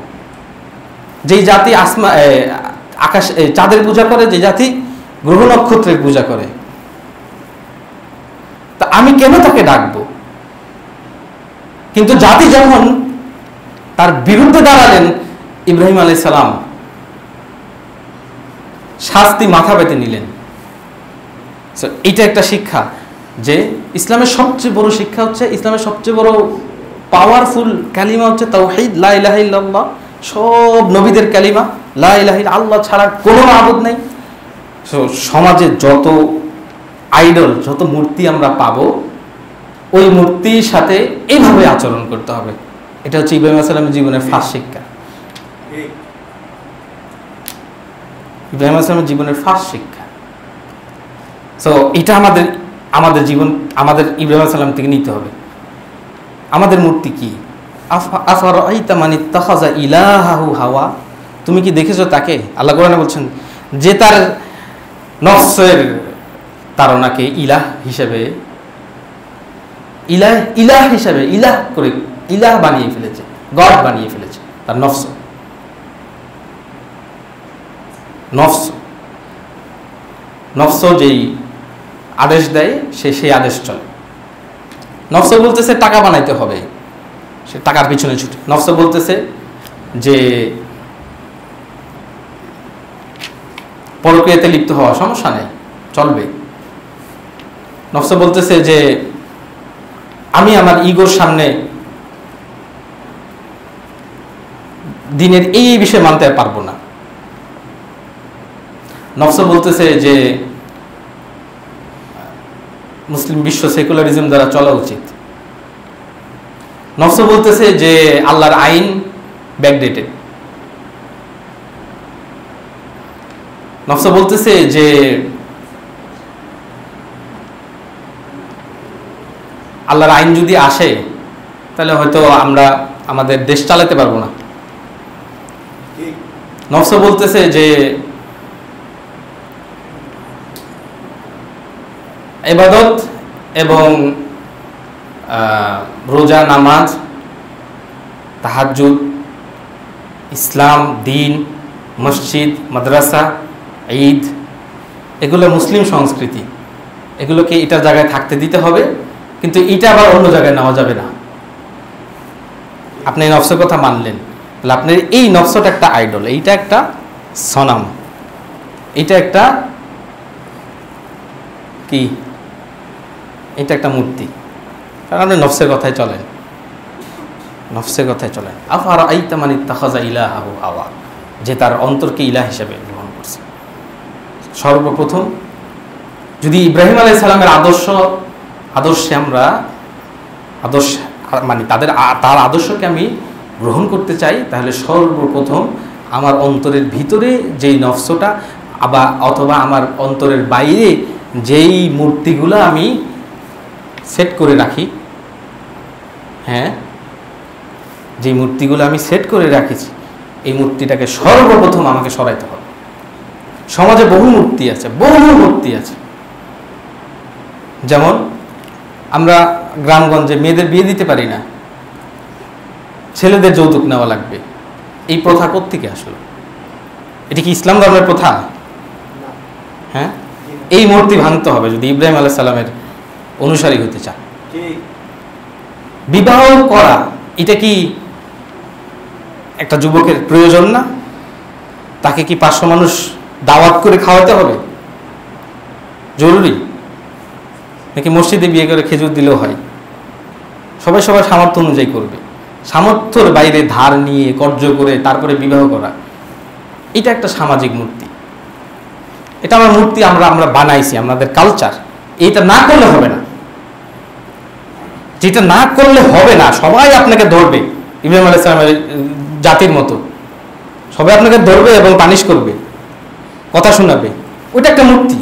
যেই জাতি আকাশ চাঁদের পূজা করে, যে জাতি গ্রহ নক্ষত্রের পূজা করে, তা আমি কেন তাকে ডাকবো? কিন্তু জাতি যখন তার বিরুদ্ধে দাঁড়ালেন, ইব্রাহিম আলাইহিস সালাম শাস্তি মাথা পেতে নিলেন। এটা একটা শিক্ষা যে ইসলামের সবচেয়ে বড় শিক্ষা হচ্ছে, ইসলামের সবচেয়ে বড় পাওয়ারফুল কালিমা হচ্ছে তাওহীদ, লা ইলাহা ইল্লাল্লাহ। সব নবীদের কালিমা, লা ইলাহা ইল্লাল্লাহ, আল্লাহ ছাড়া কোনো মাবুদ নাই। সমাজে যত আইডল, যত মূর্তি আমরা পাবো, ওই মূর্তির সাথে এইভাবে আচরণ করতে হবে। এটা হচ্ছে ইব্রাহিম আলাইহিস সালামের জীবনের ফার্স্ট শিক্ষা। ইব্রাহিম আলাইহিস সালামের জীবনের ফার্স্ট শিক্ষা। সো এটা আমাদের জীবন, আমাদের ইব্রাহিম আলাইহিস সালাম থেকে নিতে হবে। আমাদের মূর্তি কি? আফারাআইতা মান ইত্তাখাযা ইলাহাহু হাওয়া, তুমি কি দেখেছো তাকে? আল্লাহ কোরআনে বলছেন যে তার নফসের তাড়নাকে ইলাহ হিসেবে ইলাহ বানিয়ে ফেলেছে, গড বানিয়ে ফেলেছে তার নফস। নফস যেই আদেশ দেয় সেই আদেশ চলে। নফস বলতেছে টাকা বানাইতে হবে, সে টাকার পিছনে ছুটে। নফস বলতেছে যে পরক্রিয়াতে লিপ্ত হওয়া সমস্যা নেই, চলবে। নফস বলতেছে যে আমি আমার ইগোর সামনে দিনের এই বিষয় মানতে পারবো না। নফস বলতেছে যে মুসলিম বিশ্ব সেকুলারিজম দ্বারা চলা উচিত। নফস বলতেছে যে আল্লাহর আইন ব্যাকডেটেড। নফস বলতেছে যে আল্লাহর আইন যদি আসে তাহলে হয়তো আমরা আমাদের দেশ চালাতে পারবো না। নফস বলতেছে যে ইবাদত এবং রোজা, নামাজ, তাহাজ্জুদ, ইসলাম, দিন, মসজিদ, মাদ্রাসা, ঈদ, এগুলো মুসলিম সংস্কৃতি, এগুলোকে এটার জায়গায় থাকতে দিতে হবে, কিন্তু এটা আবার অন্য জায়গায় নেওয়া যাবে না। আপনি এই নফসের কথা মানলেন, তাহলে আপনার এই নফসটা একটা আইডল, এইটা একটা সনাম, এটা একটা কি, এটা একটা মূর্তি। কারণ আপনি নফসের কথায় চলেন, নফসের কথায় চলেন। আফারা আইতা মান ইত্তাখাযা ইলাহাহু হাওয়া, যে তার অন্তরকে ইলাহ হিসেবে গ্রহণ করছে। সর্বপ্রথম যদি ইব্রাহিম আলাইহিস সালামের আদর্শে আমরা মানে তার আদর্শকে আমি গ্রহণ করতে চাই, তাহলে সর্বপ্রথম আমার অন্তরের ভিতরে যেই নফসটা অথবা আমার অন্তরের বাইরে যেই মূর্তিগুলো আমি সেট করে রাখি, হ্যাঁ, যেই মূর্তিগুলো আমি সেট করে রাখেছি, এই মূর্তিটাকে সর্বপ্রথম আমাকে সরাইতে হবে। সমাজে বহু মূর্তি আছে। যেমন আমরা গ্রামগঞ্জে মেয়েদের বিয়ে দিতে পারি না, ছেলেদের যৌতুক নেওয়া লাগবে। এই প্রথা কোত্থেকে আসলো? এটা কি ইসলাম ধর্মের প্রথা? হ্যাঁ, এই মূর্তি ভাঙতে হবে যদি ইব্রাহিম আলাইহিস সালামের অনুসারী হতে চান। বিবাহ করা এটা কি একটা যুবকের প্রয়োজন না? তাকে কি 500 মানুষ দাওয়াত করে খাওয়াতে হবে? জরুরি নাকি মসজিদে বিয়ে করে খেজুর দিলেও হয়? সবাই সামর্থ্য অনুযায়ী করবে। সামর্থ্যের বাইরে ধার নিয়ে কর্য করে তারপরে বিবাহ করা, এটা একটা সামাজিক মূর্তি। এটা আমার মূর্তি, আমরা বানাইছি, আমাদের কালচার। এটা না করলে হবে না, যেটা না করলে হবে না। সবাই আপনাকে ধরবে, ইব্রাহিম আলাইহিস সালামের জাতির মতো সবাই আপনাকে ধরবে এবং পানিশ করবে, কথা শোনাবে। ওইটা একটা মূর্তি,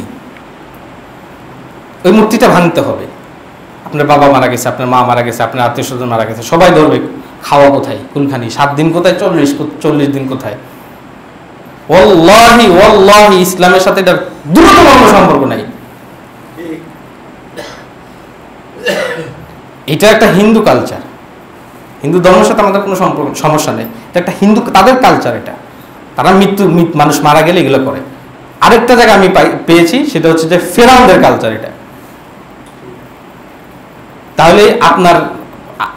ওই মূর্তিটা ভাঙতে হবে। আপনার বাবা মারা গেছে, আপনার মা মারা গেছে, আপনার আত্মীয় স্বজন মারা গেছে, সবাই ধরবে। খাওয়া কোথায়, কোনখানি, 7 দিন কোথায়, 40 দিন কোথায়? ওয়াল্লাহি ইসলামের সাথে এটার দ্রুততম কোনো সম্পর্ক নাই। এটা একটা হিন্দু কালচার, হিন্দু ধর্মের সাথে আমাদের কোনো সমস্যা নেই। এটা একটা হিন্দু, তাদের কালচার। এটা তারা মানুষ মারা গেলে এগুলো করে। আরেকটা জায়গা আমি পেয়েছি, সেটা হচ্ছে যে ফেরাউনদের কালচার এটা। তাহলে আপনার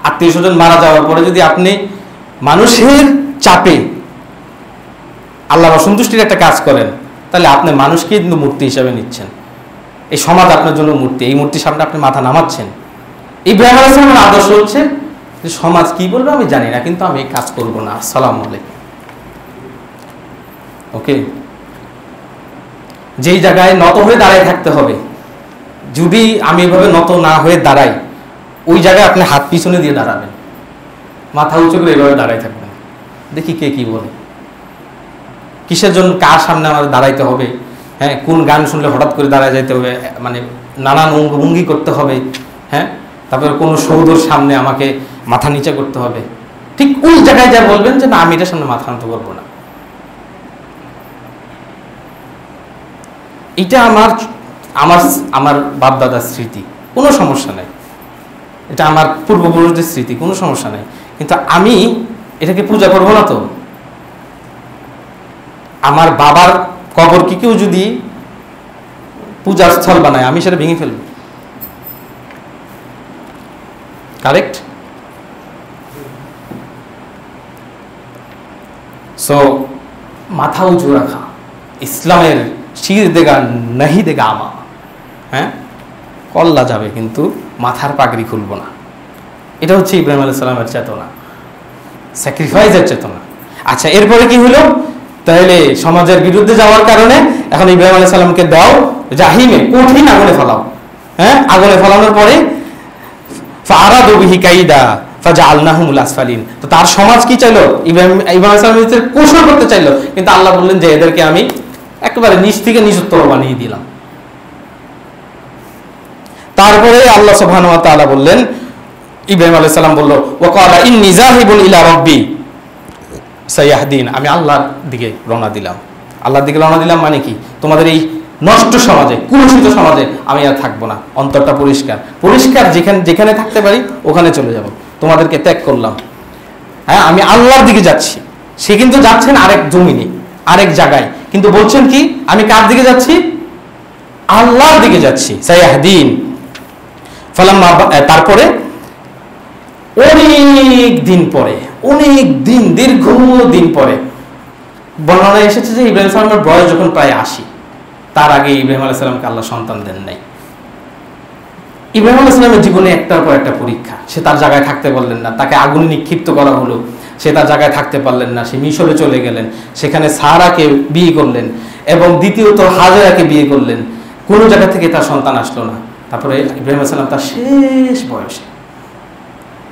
আত্মীয় স্বজন মারা যাওয়ার পরে যদি আপনি মানুষের চাপে আল্লাহর অসন্তুষ্টির একটা কাজ করেন, তাহলে আপনি মানুষকে কিন্তু মূর্তি হিসাবে নিচ্ছেন। এই সমাজ আপনার জন্য মূর্তি, এই মূর্তির সামনে আপনি মাথা নামাচ্ছেন। ইব্রাহিম আলাইহিস সালামের আদর্শ হচ্ছে যে সমাজ কি বলবে আমি জানি না, কিন্তু আমি এই কাজ করবো না। আসসালামু আলাইকুম। ওকে, যেই জায়গায় নত হয়ে দাঁড়ায় থাকতে হবে, যদি আমি এভাবে নত না হয়ে দাঁড়াই, ওই জায়গায় আপনি হাত পিছনে দিয়ে দাঁড়াবেন, মাথা উঁচু করে এভাবে দাঁড়াই থাকবেন। দেখি কে কি বলে, কিসের জন্য কার সামনে আমাদের দাঁড়াইতে হবে, হ্যাঁ, কোন গান শুনলে হঠাৎ করে দাঁড়ায় যাইতে হবে, মানে নানান অঙ্গভঙ্গি করতে হবে, হ্যাঁ, তারপরে কোনো সৌধর সামনে আমাকে মাথা নিচে করতে হবে। ঠিক ওই জায়গায় যা বলবেন যে না, আমি এটার সামনে মাথা নত করবো না। এটা আমার বাপ দাদার স্মৃতি, কোনো সমস্যা নাই। এটা আমার পূর্বপুরুষদের স্মৃতি, কোনো সমস্যা নাই। কিন্তু আমি এটাকে পূজা করবো না। তো আমার বাবার কবর কি কেউ যদি পূজার স্থল বানায়, আমি সেটা ভেঙে ফেলবো। কারেক্ট? সো মাথা উঁচু রাখা, ইসলামের শির দেগা নাহি দেগা আমা, হ্যাঁ, কল্লা যাবে কিন্তু মাথার পাগড়ি খুলবো না। এটা হচ্ছে ইব্রাহিম আলাইহিস সালামের চেতনা, স্যাক্রিফাইসের চেতনা। আচ্ছা, এরপরে কি হলো? তাহলে সমাজের বিরুদ্ধে যাওয়ার কারণে এখন ইব্রাহিম আলাইহিস সালামকে দাও জাহিমে, কঠিন আগুনে ফেলাও। হ্যাঁ, আগুনে ফেলানোর পরে ফারাদু বিহি কাইদা ফাজআলনাহুমুল আসফালিন। তো তার সমাজ কি চাইলো? ইব্রাহিম আলাইহিস সালামের কৌশল করতে চাইলো, কিন্তু আল্লাহ বললেন যে এদেরকে আমি একেবারে নিচ থেকে নিচুত্তর বানিয়ে দিলাম। তারপরে আল্লাহ সুবহানাহু ওয়া তাআলা বললেন, ইব্রাহিম আলাইহিস সালাম বলল, ওয়া ক্বালা ইন্নী যাহিবুন ইলা রাব্বি সাইয়াহদিন, আমি আল্লাহর দিকে রওনা দিলাম। আল্লাহর দিকে রওনা দিলাম মানে কি? তোমাদের এই নষ্ট সমাজে, কুলুষিত সমাজে আমি আর থাকবো না। অন্তরটা পরিষ্কার পরিষ্কার, যেখানে থাকতে পারি ওখানে চলে যাব, তোমাদেরকে ত্যাগ করলাম। হ্যাঁ, আমি আল্লাহর দিকে যাচ্ছি। সে কিন্তু যাচ্ছেন আরেক জমিনে, আরেক জায়গায়, কিন্তু বলছেন কি আমি কার দিকে যাচ্ছি? আল্লাহর দিকে যাচ্ছি। সাইয়াহদিন ফালাম্মা, তারপরে অনেক দিন পরে, অনেক দিন, দীর্ঘ দিন পরে বর্ণনায় এসেছে যে ইব্রাহিম সালামের বয়স যখন প্রায় 80, তার আগে ইব্রাহিম আলাইহিস সালামকে আল্লাহ সন্তান দেন নাই। ইব্রাহিম আলাইহিস সালামের জীবনে একটার পর একটা পরীক্ষা। সে তার জায়গায় থাকতে পারলেন না, তাকে আগুনে নিক্ষিপ্ত করা হলো, সে তার জায়গায় থাকতে পারলেন না, সে মিশরে চলে গেলেন, সেখানে সারাকে বিয়ে করলেন এবং দ্বিতীয়ত হাজেরাকে বিয়ে করলেন। কোনো জায়গা থেকে তার সন্তান আসলো না। তারপরে ইব্রাহিম আলাইহিস সালাম তার শেষ বয়সে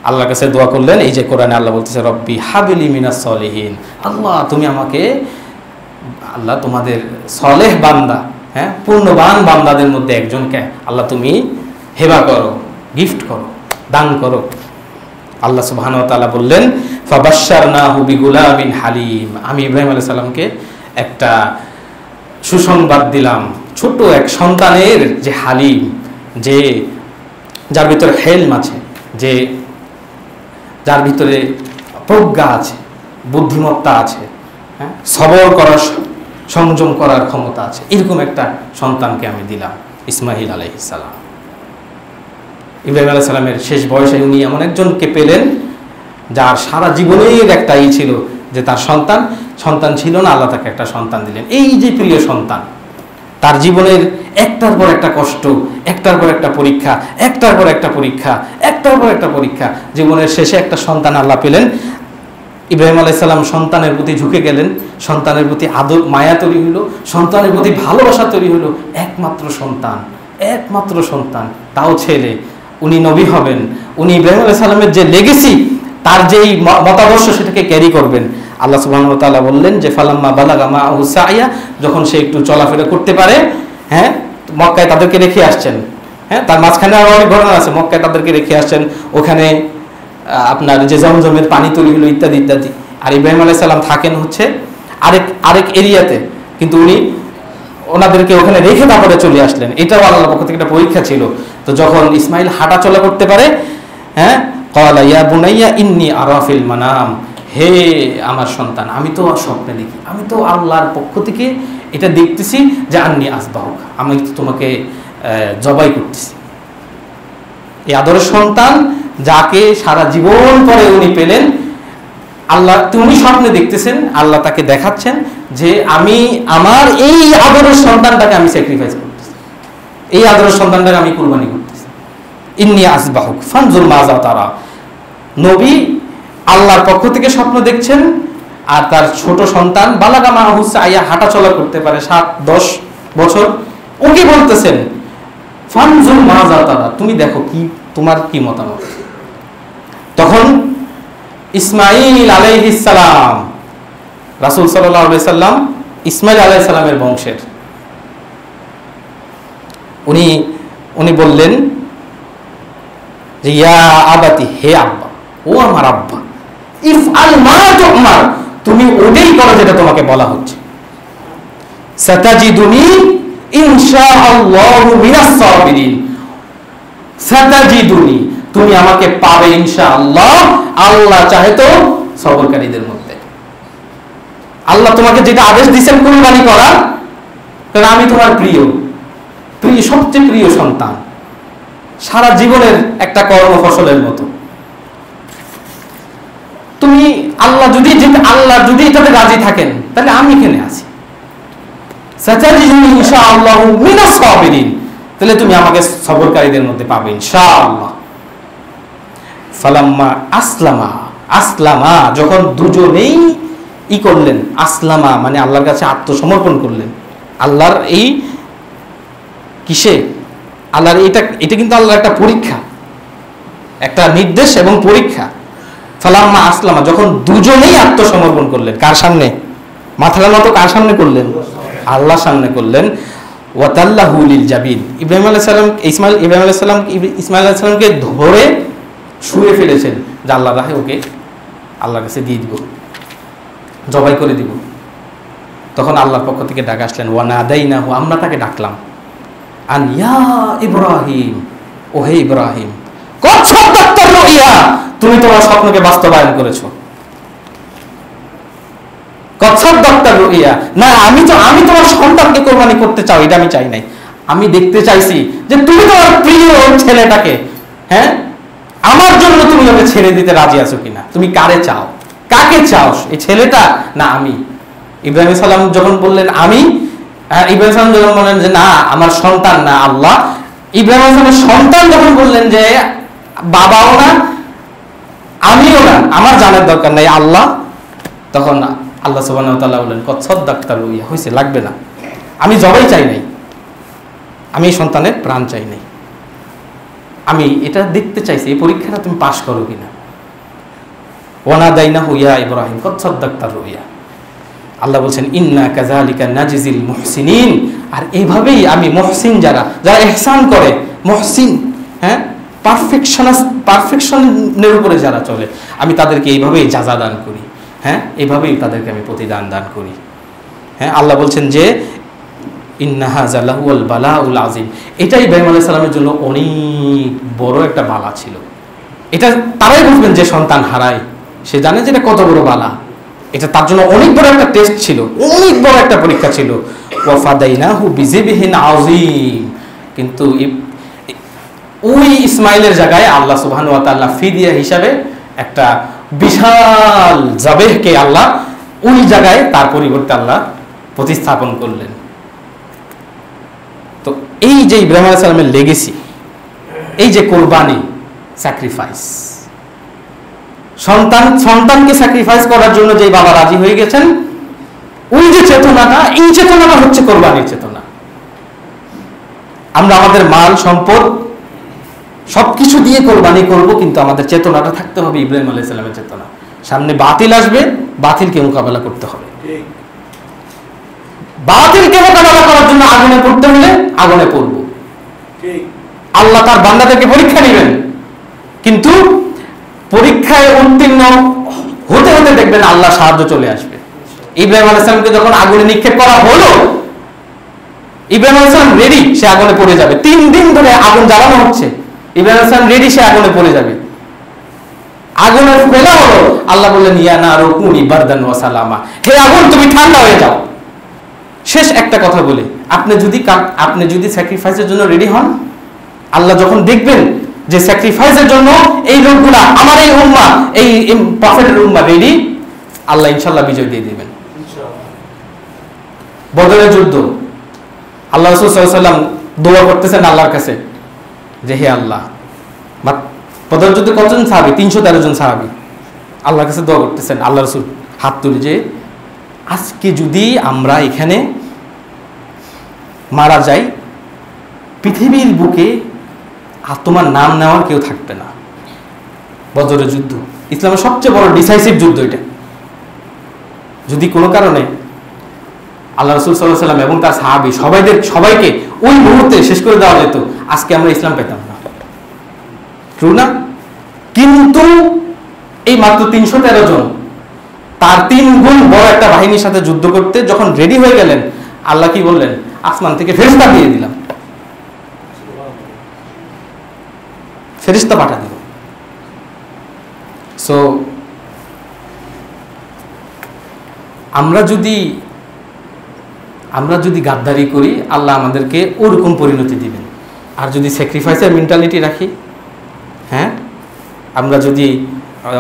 আল্লাহর কাছে দোয়া করলেন। এই যে কোরআনে আল্লাহ বলতেছে, রব্বি হাবিলি মিনাস সলিহিন, আল্লাহ তুমি আমাকে, আল্লাহ তোমাদের সলেহ বান্দা, হ্যাঁ, পূর্ণবান বান্দাদের মধ্যে একজনকে আল্লাহ তুমি হেবা করো, গিফট করো, দান করো। আল্লাহ সুবহানাহু ওয়া তাআলা বললেন, ফাবাশশারনাহু বিগুলামিন হালিম, আমি ইব্রাহিম আলাইহিস সালামকে একটা সুসংবাদ দিলাম, ছোট এক সন্তানের যে হালিম, যে যার ভিতরে হেলম আছে, যে যার ভিতরে প্রজ্ঞা আছে, বুদ্ধিমত্তা আছে, হ্যাঁ, সবর করার, সংযম করার ক্ষমতা আছে, এরকম একটা সন্তানকে আমি দিলাম, ইসমাঈল আলাইহিস সালাম। ইব্রাহিম আলাইহিস সালামের শেষ বয়সে উনি এমন একজনকে পেলেন যার সারা জীবনের একটাই ছিল যে তার সন্তান ছিল না, আল্লাহ তাকে একটা সন্তান দিলেন। এই যে প্রিয় সন্তান, তার জীবনের একটার পর একটা কষ্ট, একটার পর একটা পরীক্ষা, একটার পর একটা পরীক্ষা, একটার পর একটা পরীক্ষা, জীবনের শেষে একটা সন্তান আল্লাহ পেলেন। ইব্রাহিম আলাইহিস সালাম সন্তানের প্রতি ঝুঁকে গেলেন, সন্তানের প্রতি আদর মায়া তৈরি হলো, সন্তানের প্রতি ভালোবাসা তৈরি হলো। একমাত্র সন্তান, তাও ছেলে, উনি নবী হবেন, উনি ইব্রাহিম আলাইহিস সালামের যে লেগেসি, তার যেই মতাদর্শ, সেটাকে ক্যারি করবেন। আল্লাহ সুবহানাহু ওয়া তাআলা বললেন যে ফালাম্মা বালাগা মাআহু সাইয়া, যখন সে একটু চলাফেরা করতে পারে, হ্যাঁ, মক্কায় তাদেরকে রেখে আসছেন, হ্যাঁ, তার মাঝখানে আরো অনেক ঘটনা আছে, মক্কায় তাদেরকে রেখে আসছেন, ওখানে আপনার যে জমজমের পানি তৈরি হলো, ইত্যাদি ইত্যাদি। আর ইব্রাহিম আলাইহিস সালাম থাকেন হচ্ছে আরেক এরিয়াতে, কিন্তু উনি ওনাদেরকে ওখানে রেখে তারপরে চলে আসলেন। এটাও আল্লাহর পক্ষ থেকে একটা পরীক্ষা ছিল। তো যখন ইসমাইল হাঁটা চলা করতে পারে, হ্যাঁ, ক্বালা ইয়া বুনাইয়া ইন্নী আরা ফিল মানাম, হে আমার সন্তান, আমি তো স্বপ্নে দেখি, আমি তো আল্লাহর পক্ষ থেকে এটা দেখতেছি যে আন্নী আসবাহুক, আমি তো তোমাকে জবাই করতেছি। এই আদরের সন্তান যাকে সারা জীবন পরে উনি পেলেন, আল্লাহ উনি স্বপ্নে দেখতেছেন, আল্লাহ তাকে দেখাচ্ছেন যে আমি আমার এই আদরের সন্তানটাকে আমি স্যাক্রিফাইস করতেছি, এই আদরের সন্তানটাকে আমি কুরবানি করতেছি। ইন্নী আসবাহুক ফানজুর মাজা তারা, নবী আল্লাহর পক্ষ থেকে স্বপ্ন দেখছেন, আর তার ছোট সন্তান বালাগা মাআহু সাইয়া, হাঁটা চলা করতে পারে 7-10 বছর, ওকে বলতেছেন ফানজুর মাজা তারা, তুমি দেখো কি, তোমার কি মতামত। তখন ইসমাঈল আলাইহিস সালাম, রাসূল সাল্লাল্লাহু আলাইহি সাল্লাম ইসমাঈল আলাইহিস সালামের বংশের, উনি বললেন যে ইয়া আবাতি, হে আব্বা, ও আমার আব্বা, ইফআল মা তুমার, তুমি ওটাই করো যেটা তোমাকে বলা হচ্ছে। সাতাজিদুনি ইনশাআল্লাহু মিনাস সাবিরিন, সাতাজিদুনি, তুমি আমাকে পাবে ইনশাআল্লাহ, আল্লাহ চাহে তো সবরকারীদের মধ্যে। আল্লাহ তোমাকে যেটা আদেশ দিয়েছেন কুরবানি করার, কারণ আমি তোমার প্রিয়, প্রিয়, সবচেয়ে প্রিয় সন্তান, সারা জীবনের একটা কর্মফসলের মতো। তুমি আল্লাহ যদি এটাতে রাজি থাকেন, তাহলে আমি এখানে আছি, সাতাজিদুনি ইনশাআল্লাহু মিনাস সাবিরিন, তাহলে তুমি আমাকে সবরকারীদের মধ্যে পাবে ইনশাআল্লাহ। ফালাম্মা আসলামা, যখন দুজনেই করলেন, আসলামা মানে আল্লাহর কাছে আত্মসমর্পণ করলেন। আল্লাহর এই কিসে, আল্লাহর এটা কিন্তু আল্লাহর একটা পরীক্ষা, একটা নির্দেশ এবং পরীক্ষা। ফালাম্মা আসলামা, যখন দুজনেই আত্মসমর্পণ করলেন, কার সামনে? মাথার মতো কার সামনে করলেন? আল্লাহর সামনে করলেন। ওয়াতাল্লাহু লিল জাবিন, ইব্রাহিম আলাইহিস সালাম ইসমাঈল আলাইহিস সালামকে ধরে শুয়ে ফেলেছেন যে আল্লাহ রাহে ওকে আল্লাহর কাছে দিয়ে দিব, জবাই করে দিব। তখন আল্লাহর পক্ষ থেকে ডাক আসলেন, ওয়া নাদাইনাহু, আমরা তাকে ডাকলাম, আন ইয়া ইব্রাহিম, ও হে ইব্রাহিম, কদ সাদ্দাকতা রুইয়া, তুমি তোমার স্বপ্নকে বাস্তবায়ন করেছো। কদ সাদ্দাকতা রুইয়া, না আমি তোমার সন্তানকে কোরবানি করতে চাও, এটা আমি চাই নাই। আমি দেখতে চাইছি যে তুমি তোমার প্রিয় ছেলেটাকে, হ্যাঁ, আমার জন্য তুমি ওকে ছেড়ে দিতে রাজি আছো কিনা, তুমি কাকে চাও, এই ছেলেটা না আমি? ইব্রাহিম সালাম যখন বললেন আমি, ইব্রাহিম সালাম যখন বললেন যে না আমার সন্তান না আল্লাহ, ইব্রাহিম সালামের সন্তান যখন বললেন যে বাবাও না আমিও না, আমার জানার দরকার নাই আল্লাহ, তখন আল্লাহ সুবহানাহু ওয়া তাআলা বললেন, কদ সাদ্দাকতা রুইয়া, হইছে, লাগবে না, আমি জবাই চাই নাই, আমি এই সন্তানের প্রাণ চাই নাই, আমি এটা দেখতে চাইছি এই পরীক্ষাটা তুমি পাশ করো কিনা। ওয়া নাদাইনাহু ইয়া ইব্রাহিম কদ সাদ্দাকতা রুইয়া, আল্লাহ বলছেন ইন্না কাযালিকা নাজিজিল মুহসিনিন, আর এইভাবেই আমি মুহসিন, যারা ইহসান করে, মুহসিন, হ্যাঁ, পারফেকশনের উপরে যারা চলে, আমি তাদেরকে এইভাবেই জাযা দান করি, হ্যাঁ, এইভাবেই তাদেরকে আমি প্রতিদান দান করি। হ্যাঁ, আল্লাহ বলছেন যে ইন্না হাযা লাহুল বালাউল আযীম, এটাই ইব্রাহিম আলাইহিস সালামের জন্য অনেক বড় একটা বালা ছিল। এটা তারাই বুঝবেন যে সন্তান হারায়, সে জানে যে এটা কত বড় বালা, এটা তার জন্য অনেক বড় একটা টেস্ট ছিল, অনেক বড় একটা পরীক্ষা ছিল। ওয়া ফাদাইনাহু বিযিবহিন আযীম, কিন্তু ওই ইসমাইলের জায়গায় আল্লাহ সুবহানাহু ওয়া তাআলা ফিদিয়া হিসাবে একটা বিশাল জাবেহকে আল্লাহ ওই জায়গায় তার পরিবর্তে আল্লাহ প্রতিস্থাপন করলেন। তো এই যে ইব্রাহিম আলাইহিস সালামের লেগেসি, এই যে কোরবানি, স্যাক্রিফাইস, সন্তানকে স্যাক্রিফাইস করার জন্য যে বাবা রাজি হয়ে গেছেন, ওই যে চেতনাটা, এই চেতনাটা হচ্ছে কোরবানির চেতনা। আমরা আমাদের মাল সম্পদ সবকিছু দিয়ে কোরবানি করব, কিন্তু আমাদের চেতনাটা থাকতে হবে ইব্রাহিম আলাইহিস সালামের চেতনা। সামনে বাতিল আসবে, বাতিলকে মোকাবেলা করতে হবে, বাতিলকে মোকাবেলা করার জন্য আগুনে পড়তে হলে আগুনে পড়ব। আল্লাহ তার বান্দাদেরকে পরীক্ষা নেবেন, কিন্তু পরীক্ষায় উত্তীর্ণ হতে হতে দেখবেন আল্লাহ সাহায্য চলে আসবে। ইব্রাহিম আলাইহিস সালামকে যখন আগুনে নিক্ষেপ করা হলো, ইব্রাহিম আলাইহিস সালাম রেডি, সে আগুনে পড়ে যাবে। 3 দিন ধরে আগুন জ্বালানো হচ্ছে, ইব্রাহিম আলাইহিস সালাম রেডি, সে আগুনে পড়ে যাবে। আগুনের ফেলা হলো, আল্লাহ বললেন ইয়া নারু কুনি বারদান ওয়া সালামা, হে আগুন তুমি ঠান্ডা হয়ে যাও। শেষ একটা কথা বলে, আপনি যদি স্যাক্রিফাইসের জন্য রেডি হন, আল্লাহ যখন দেখবেন যে স্যাক্রিফাইসের জন্য এই লোকগুলা, আমার এই উম্মাহ, এই প্রফেটের উম্মাহ রেডি, আল্লাহ ইনশাআল্লাহ বিজয় দিয়ে দিবেন। বদরের যুদ্ধ, আল্লাহ রাসূল সাল্লাল্লাহু আলাইহি ওয়াসাল্লাম দোয়া করতেছেন আল্লাহর কাছে যে হে আল্লাহ, বদরের যুদ্ধে কতজন সাহাবী? 313 জন সাহাবী আল্লাহর কাছে দোয়া করতেছেন। আল্লাহ রাসূল হাত তুলে যে আজকে যদি আমরা এখানে মারা যাই, পৃথিবীর বুকে আর তোমার নাম নেওয়ার কেউ থাকবে না। বদরের যুদ্ধ ইসলামের সবচেয়ে বড় ডিসাইসিভ যুদ্ধ এটা। যদি কোনো কারণে আল্লাহ রাসূল সাল্লাল্লাহু আলাইহি ওয়াসাল্লাম এবং তার সাহাবী সবাইকে ওই মুহূর্তে শেষ করে দেওয়া যেত, আজকে আমরা ইসলাম পেতাম না, ট্রু না? কিন্তু এই মাত্র 313 জন তার 3 গুণ বড় একটা বাহিনীর সাথে যুদ্ধ করতে যখন রেডি হয়ে গেলেন, আল্লাহ কি বললেন? আসমান থেকে ফেরেশতা দিয়ে দিলাম, ফেরেশতা পাঠা দিল। সো আমরা যদি আমরা যদি গাদ্দারি করি আল্লাহ আমাদেরকে ওরকম পরিণতি দিবেন। আর যদি স্যাক্রিফাইসের মেন্টালিটি রাখি, হ্যাঁ, আমরা যদি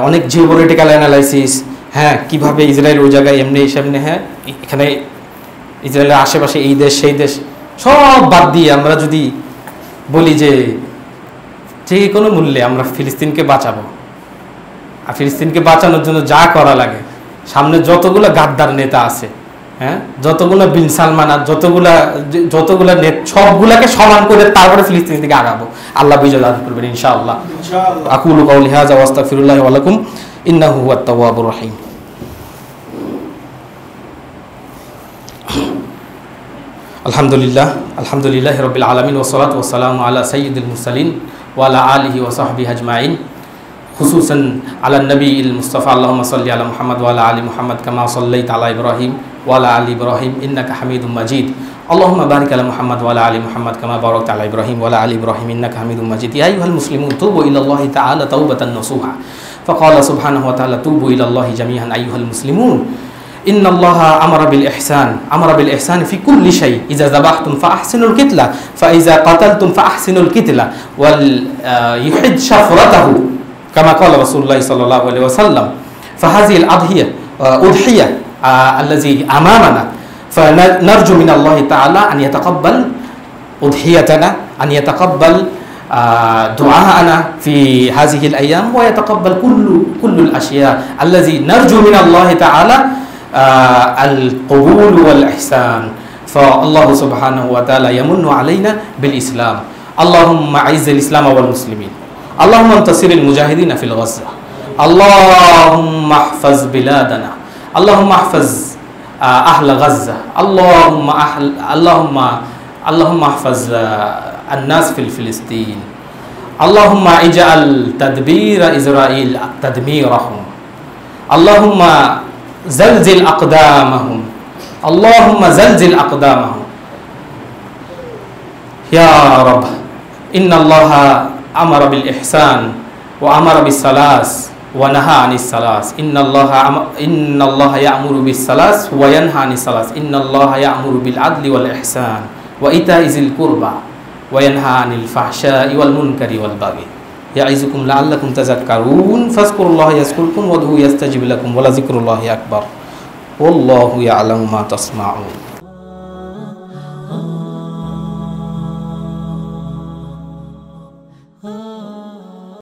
অনেক জিওপলিটিক্যাল অ্যানালাইসিস, হ্যাঁ, কিভাবে ইসরায়েল ওই জায়গায় এমনি সামনে, হ্যাঁ, এখানে ইসরায়েলের আশেপাশে এই দেশ সেই দেশ সব বাদ দিয়ে আমরা যদি বলি যে যে কোনো মূল্যে আমরা ফিলিস্তিনকে বাঁচাবো, আর ফিলিস্তিনকে বাঁচানোর জন্য যা করা লাগে, সামনে যতগুলো গাদ্দার নেতা আছে, হ্যাঁ, যতগুলো বিন সালমান আর যতগুলা সবগুলাকে সমান করে তারপরে ফিলিস্তিন থেকে আগাবো, আল্লাহ বিজয় দান করবেন ইনশাআল্লাহ। আকুলু কাউলি হাযা ওয়া আস্তাগফিরুল্লাহ ওয়া লাকুম ইন্নাহু হুয়াত তাওয়াবুর রহিম। আলহামদুলিল্লাহি রাব্বিল আলামিন ওয়া সলাতু ওয়া সালামু আলা সাইয়্যিদিল মুরসালিন ওয়া আলা আলিহি ওয়া সাহবিহি আজমাইন, খুসুসান আলা নবীল মুস্তাফা আল্লাহুম্মা সাল্লি আলা মুহাম্মদ ওয়া আলা আলি মুহাম্মদ কামা সাল্লাইতা আলা ইব্রাহিম ওয়া আলা আলি ইব্রাহিম ইন্নাকা হামিদুম মাজিদ। আল্লাহুম্মা বারিক আলা মুহাম্মদ ওয়া আলা আলি মুহাম্মদ কামা বারাকতা আলা ইব্রাহিম ওয়া আলা আলি ইব্রাহিম ইন্নাকা হামিদুম মাজিদ। ইয়া আইয়ুহাল মুসলিমুন তুবু ইলাল্লাহি তাআলা তাওবাতান নাসুহা। ফাকালা সুবহানাহু ওয়া তাআলা তুবু ইলাল্লাহি জামিআন আইয়ুহাল মুসলিমুন ইন্নাল্লাহা আমারা বিল ইহসানি ফি কুল্লি শাই। ইযা যাবাহতুম ফাআহসিনুল কিতলা ফাইযা কাতালতুম ফাআহসিনুল কিতলা ওয়াল ইউহিদ শাফরাতাহু কামা ক্বালা রাসূলুল্লাহ সাল্লাল্লাহু আলাইহি ওয়াসাল্লাম। ফাহাযিহিল উদহিয়া আল্লাযী আমামানা ফানারজু মিনাল্লাহি তাআলা আন ইয়াতাকাব্বাল উদহিয়াতানা, আন ইয়াতাকাব্বাল দুআআনা ফি হাযিহিল আইয়াম ওয়া ইয়াতাকাব্বাল কুল্লুল আশিয়া আল্লাযী নারজু মিনাল্লাহি তাআলা القبول والإحسان. فالله سبحانه وتعالى يمن علينا بالإسلام. اللهم أعز الإسلام والمسلمين. اللهم انتصر المجاهدين في الغزة. اللهم احفظ بلادنا. اللهم احفظ أهل غزة. اللهم احفظ الناس في فلسطين. اللهم اجعل تدبير إسرائيل تدميرهم. اللهم زلزل أقدامهم. اللهم زلزل أقدامهم يا رب. إن الله أمر بالإحسان وأمر بالصلاة ونهى عن الصلاة. إن الله يأمر بالصلاة وينهى عن الصلاة. إن الله يأمر بالعدل والإحسان وإيتاء ذي القربى وينهى عن الفحشاء والمنكر والبغي يعظكم لعلكم تذكرون. فاذكروا الله يذكركم وادعوه يستجب لكم ولذكر الله أكبر والله يعلم ما تصنعون.